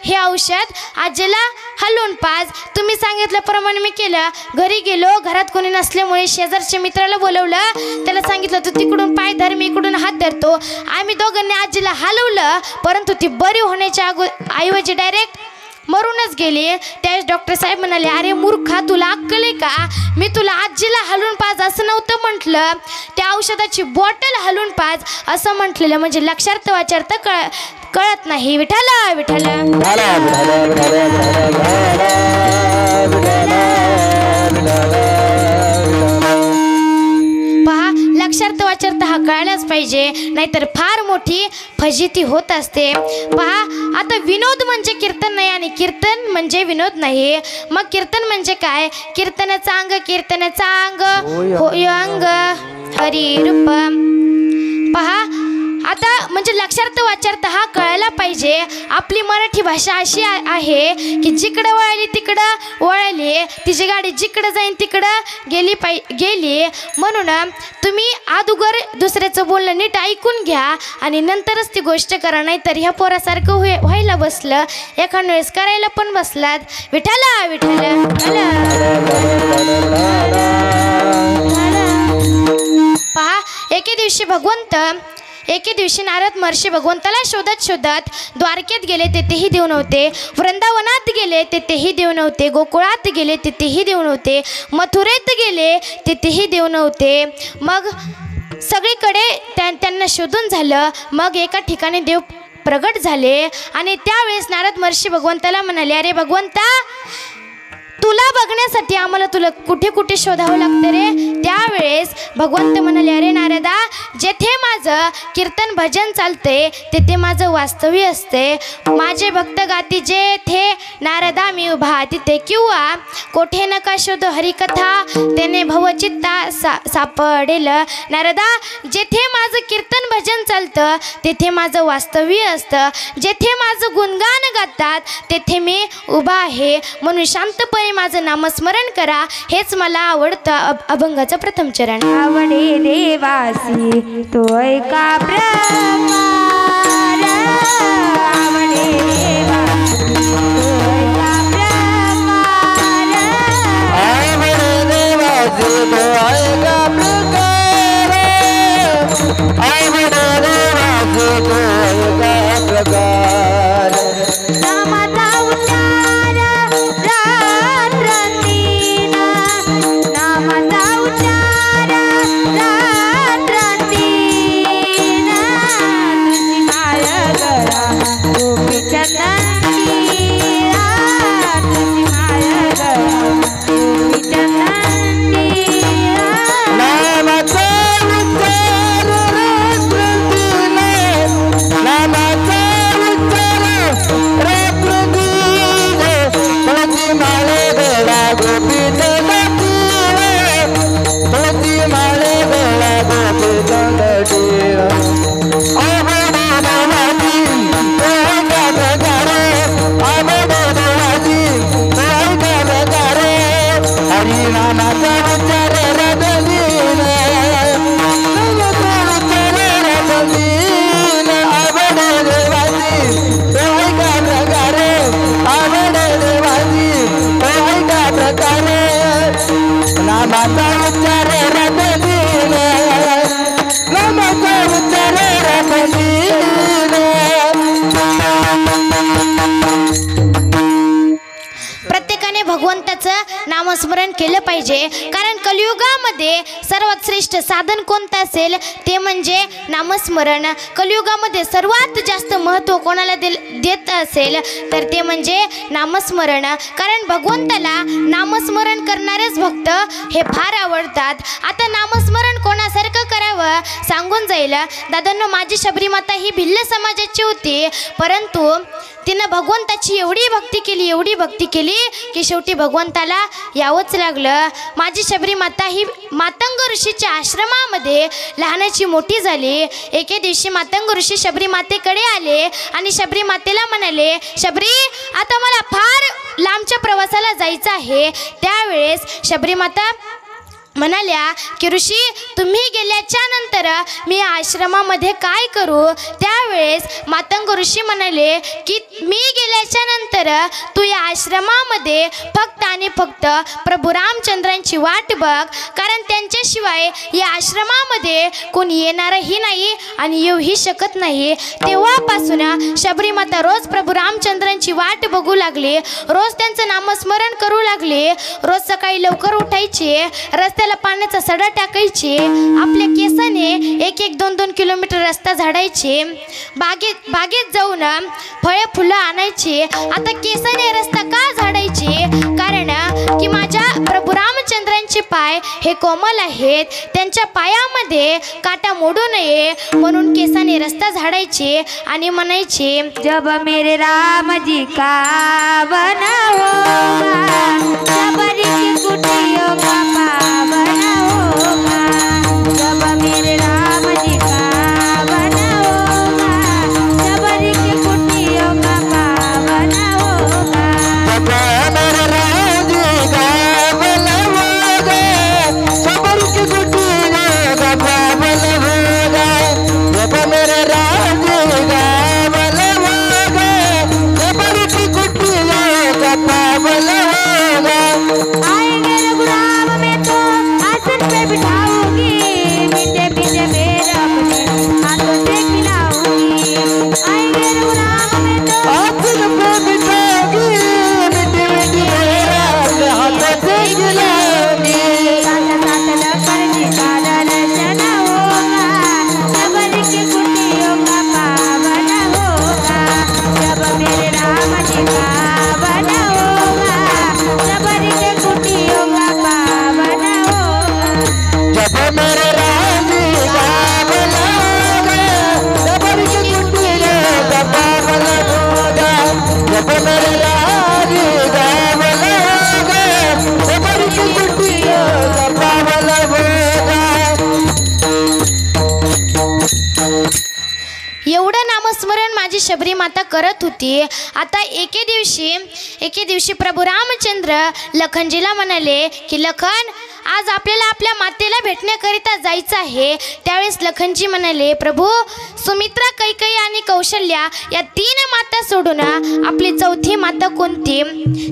हे औषध आजीला हलवून पाज. तुम्ही सांगितल्याप्रमाणे मी केलं. घरी गेलो, घरात कोणी नसल्यामुळे शेजारच्या मित्राला बोलवलं, त्याला सांगितलं तू तिकडून पाय धर, मी इकडून हात धरतो. आम्ही दोघांनी आजीला हलवलं, परंतु ती बरी होण्याच्या ऐवजी डायरेक्ट मरूनच गेली. त्यावेळेस डॉक्टर साहेब म्हणाले अरे मूर्खा, तुला अक्कल आहे का, मी तुला आजीला हलवून पाज असं नव्हतं म्हटलं, त्या औषधाची बॉटल हलवून पाज असं म्हटलेलं. म्हणजे लक्षार्थ वाचार्थ कळत नाही. विठाला विठाला पहा, लक्षार्थ वाचार्थ हा कळायलाच पाहिजे, नाहीतर फार मोठी फजिती होत असते. पहा, आता विनोद म्हणजे कीर्तन नाही आणि कीर्तन म्हणजे विनोद नाही. मग कीर्तन म्हणजे काय, कीर्तनाचा अंग होय अंग हरी रूप. पहा, आता म्हणजे लक्षार्थ वाचार्थ हा कळायला पाहिजे. आपली मराठी भाषा अशी आहे की जिकडं वळली तिकडं वळली, तिची गाडी जिकडं जाईन तिकडं गेली. म्हणून तुम्ही अगोदर दुसऱ्याचं बोलणं नीट ऐकून घ्या आणि नंतरच ती गोष्ट करा. नाही तर ह्या पोरासारखं व्हायला बसलं, एखाद वेळेस करायला पण बसलात. विठाला विठाला. पहा, एके दिवशी नारद महर्षी भगवंताला शोधत द्वारकेत गेले, तेथेही देव नव्हते. वृंदावनात गेले, तेथेही देव नव्हते. गोकुळात गेले, तेथेही देव नव्हते. मथुरेत गेले, तेथेही देव नव्हते. मग सगळीकडे त्यांना शोधून झालं. मग एका ठिकाणी देव प्रगट झाले आणि त्यावेळेस नारद महर्षी भगवंताला म्हणाले अरे भगवंता, तुला बघण्यासाठी आम्हाला तुला कुठे कुठे शोधावं लागतं रे. त्यावेळेस भगवंत म्हणाले अरे नारदा, जेथे माझं कीर्तन भजन चालते तेथे माझं वास्तव्य असते. माझे भक्त गाती जेथे नारदा मी उभा तिथे, किंवा कोठे नका शोध हरिकथा तेने भवचित्ता सापडेल. नारदा, जेथे माझं कीर्तन भजन चालतं तेथे माझं वास्तव्य असतं. जेथे माझं गुणगान गातात तेथे मी उभा आहे. म्हणून शांतपणे माझं नामस्मरण करा, हेच मला आवडतं. अभंगाचं प्रथम चरण. आवडे देवासी तो ऐका प्रकार, आवडे देवासी तो ऐका प्रकार, आवडे देवासी तो ऐका प्रकार, आवडे देवासी तो ऐका प्रकार. नामाचा उच्चार रात्रंदिन, नामाचा उच्चार रात्रंदिन, नामस्मरण केलं पाहिजे. कारण कलियुगामध्ये सर्वात श्रेष्ठ साधन कोणतं असेल ते म्हणजे नामस्मरण. कलियुगामध्ये सर्वात जास्त महत्त्व कोणाला देत असेल तर ते म्हणजे नामस्मरण. कारण भगवंताला नामस्मरण करणारेच भक्त हे फार आवडतात. आता नामस्मरण कोणासारखं करावं सांगून जाईल. दादांनो, माझी शबरी माता ही भिल्ल समाजाची होती, परंतु तिनं भगवंताची एवढी भक्ती केली की शेवटी भगवंताला यावंच लागलं. माझी शबरी माता ही मातंग ऋषीच्या आश्रमामध्ये लहानाची मोठी झाली. एके दिवशी मातंग ऋषी शबरी मातेकडे आले आणि शबरी मातेला म्हणाले, शबरी, आता मला फार लांबच्या प्रवासाला जायचं आहे. त्यावेळेस शबरी माता म्हणाल्या की ऋषी, तुम्ही गेल्याच्या नंतर मी आश्रमामध्ये काय करू? त्यावेळेस मातंग ऋषी म्हणाले की मी गेल्याच्या नंतर तू या आश्रमामध्ये फक्त आणि फक्त प्रभू रामचंद्रांची वाट बघ, कारण त्यांच्याशिवाय या आश्रमामध्ये कोणी येणारही नाही आणि येऊही शकत नाही. तेव्हापासून शबरी माता रोज प्रभू रामचंद्रांची वाट बघू लागली. रोज त्यांचं नामस्मरण करू लागले. रोज सकाळी लवकर उठायचे, रस्त्याला पाण्याचा सडा टाकायचे, आपल्या केसाने 1-2 किलोमीटर रस्ता झाडायचे, बागेत जाऊन फळे फुलं आणायचे. आता केसाने रस्ता का झाडायचे? कारण की माझ्या प्रभू रामचंद्रांचे पाय हे कोमल आहेत, त्यांच्या पायामध्ये काटा मोडू नये म्हणून केसाने रस्ता झाडायचे आणि म्हणायचे, जब मेरे राम जी का बना होगा, सबरी की कुटियों का पावन होगा, जब मेरे राम जी का बना होगा, सबरी की कुटियों का पावन होगा. आएंगे रघुराम में तो आसन पे बिठाऊंगी, मीठे मीठे मेरे अपने हाथों से खिलाऊंगी. आएंगे रघुराम में तो आसन पे बिठाऊंगी, मीठी मीठी मेरे अपने हाथों से खिलाऊंगी. साथ साथ लकर जी का दर्शन होगा, सबरी की कुटियों का पावन होगा, जब मेरे राम जी का बना होगा, सबरी की कुटियों का पावन होगा. जब मेरे राम जी का बना होगा, सबरी की कुटियों का पावन होगा. जब मेरे राम जी का बना होगा, सबरी की कुटियों का पावन होगा. एवढं नामस्मरण माझी शबरी माता करत होती. आता एके दिवशी प्रभू रामचंद्र लखनजीला म्हणाले की लखन, आज आपल्याला आपल्या मातेला भेटण्याकरिता जायचं आहे. त्यावेळेस लखनजी म्हणाले, प्रभू, सुमित्रा, कैकेयी आणि कौशल्या या 3 माता सोडून आपली 4थी माता कोणती?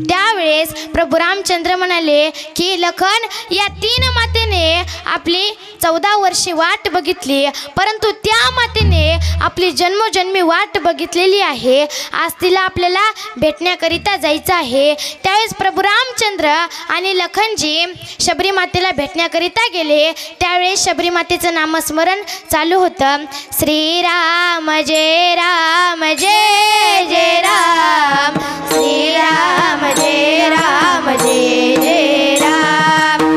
त्यावेळेस प्रभू रामचंद्र म्हणाले की लखन, या 3 मातेने आपली 14 वर्षे वाट बघितली, परंतु त्या मातेने आपली जन्मोजन्मी वाट बघितलेली आहे. आज तिला आपल्याला भेटण्याकरिता जायचं आहे. त्यावेळेस प्रभू रामचंद्र आणि लखनजी शबरी मातेला भेटण्याकरिता गेले. त्यावेळेस शबरी मातेचं नामस्मरण चालू होतं. श्रीराम जय राम जय जय राम, श्रीराम जय राम जय जय राम.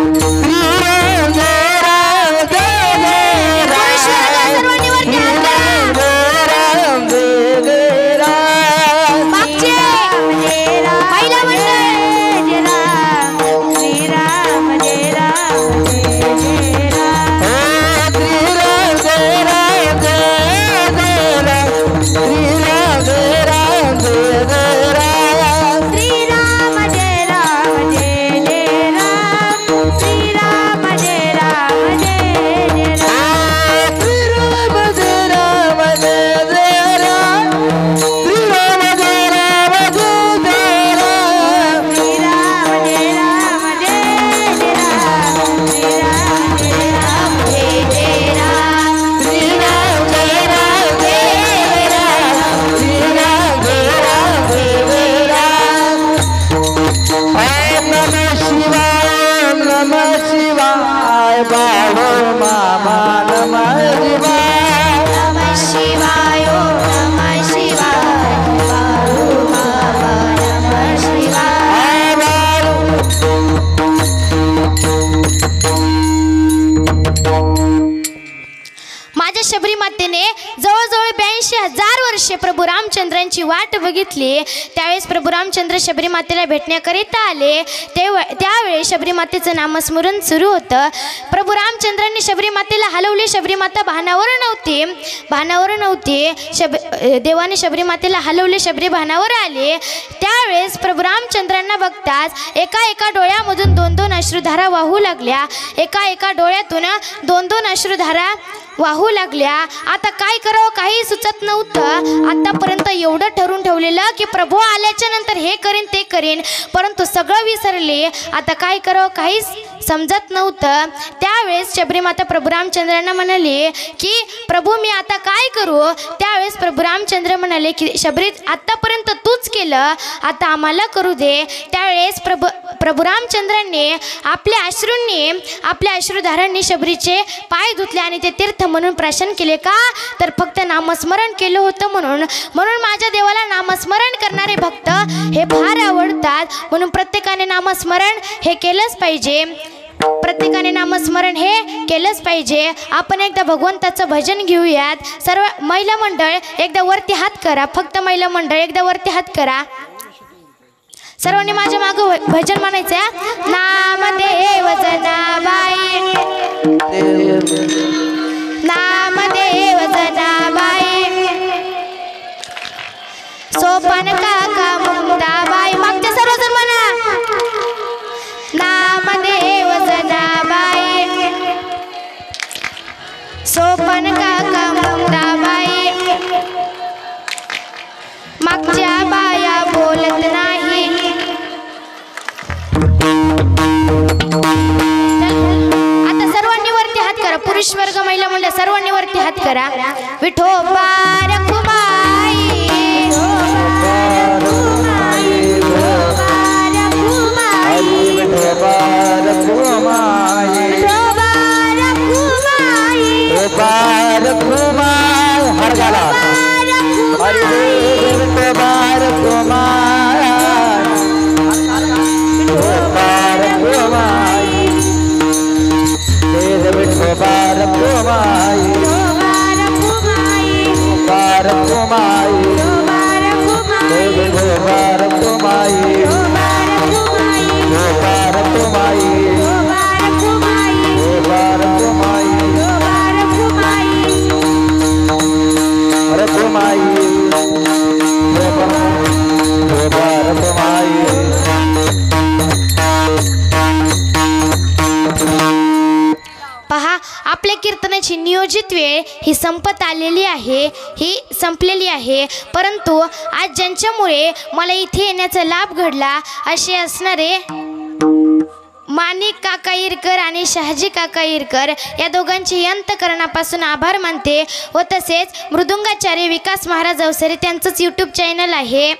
सर्वांनी वरती हात करा. मागचे पहिला मंडळ. श्रीराम जय राम जय जय राम. श्रीराम जय राम जय जय राम. 84,000 वर्षे प्रभू रामचंद्रांची वाट बघितली. त्यावेळेस प्रभू रामचंद्र शबरी मातेला भेटण्याकरिता आले. त्यावेळेस शबरी मातेचं नामस्मरण सुरू होतं. प्रभू रामचंद्रांनी शबरी मातेला हलवले. शबरी माता भानावर नव्हती. देवाने शबरी मातेला हलवले. शबरी भानावर आले. त्यावेळेस प्रभू रामचंद्रांना बघताच एका डोळ्यामधून 2-2 अश्रुधारा वाहू लागल्या. एका डोळ्यातून 2-2 अश्रुधारा वाहू लागल्या. आता काय करावं काही सुचत नव्हतं. आतापर्यंत एवढं ठरवून ठेवलेलं की प्रभू आल्याच्या नंतर हे करीन ते करीन, परंतु सगळं विसरले. आता काय करावं काहीच समजत नव्हतं. त्यावेळेस शबरी माता प्रभू रामचंद्रांना म्हणाले की प्रभू मी आता काय करू. त्यावेळेस प्रभू रामचंद्र म्हणाले की शबरी आतापर्यंत तूच केलं, आता आम्हाला करू दे. त्यावेळेस प्रभू रामचंद्रांनी आपल्या अश्रुधारांनी शबरीचे पाय धुतले आणि ते तीर्थ म्हणून प्राशन केले. का तर फक्त नामस्मरण केलं होतं म्हणून माझ्या देवाला नामस्मरण करणारे भक्त हे फार आवडतात. म्हणून प्रत्येकाने नामस्मरण हे केलंच पाहिजे. आपण एकदा भगवंताचं भजन घेऊयात. सर्व महिला मंडळ एकदा वरती हात करा. फक्त महिला मंडळ एकदा वरती हात करा. सर्वांनी माझ्या मागं भजन म्हणायचं. नामदेव जनाबाई, नामदेव जनाबाई, सोपान काका मुक्ताबाई. मागच्या सर्वजण म्हणा. नामदेव जनाबाई, सोपान काका मुक्ताबाई. मागच्या बाया बोलत नाही. आता सर्वांनी वरती हात करा. पुरुष वर्ग महिला मंडळ सर्वांनी वरती हात करा. विठोबा रखुमाई, पहा आपल्या कीर्तनाची नियोजित वेळ ही संपलेली आहे. परंतु आज ज्यांच्यामुळे मला इथे येण्याचा लाभ घडला असे असणारे माणिक काका इरकर आणि शहाजी काका इरकर या दोघांची अंतःकरणापासून आभार मानते. व तसेच मृदुंगाचार्य विकास महाराज अवसरे त्यांचंच यूट्यूब चॅनल आहे.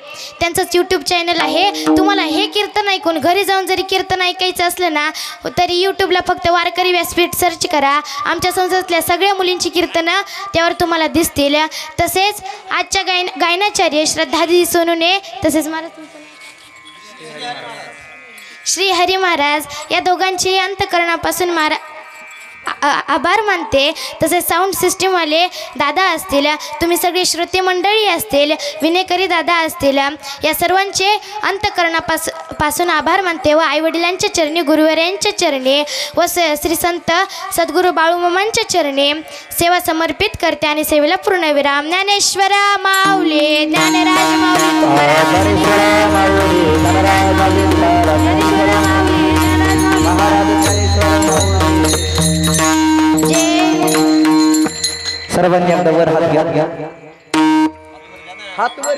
तुम्हाला हे कीर्तन ऐकून घरी जाऊन जरी कीर्तन ऐकायचं असलं ना तरी यूट्यूबला फक्त वारकरी व्यासपीठ सर्च करा. आमच्या संस्थेतल्या सगळ्या मुलींची कीर्तनं त्यावर तुम्हाला दिसतील. तसेच आजच्या गायनाचार्य श्रद्धादी सोनूने तसेच श्री हरी महाराज या दोघांची अंतःकरणापासून आभार मानते. तसेच साऊंड सिस्टीमवाले दादा असतील, तुम्ही सगळे श्रोते मंडळी असतील, विनेकरी दादा असतील, या सर्वांचे अंतःकरणापासून आभार मानते. व आईवडिलांच्या चरणी, गुरुवर्यांच्या चरणी व श्री संत सद्गुरू बाळूमामांच्या चरणी सेवा समर्पित करते. आणि सेवेला पूर्णविराम. ज्ञानेश्वरा माऊली, ज्ञानराज माऊली, सर्वांनी आपल्यावर हात घ्या. हात वर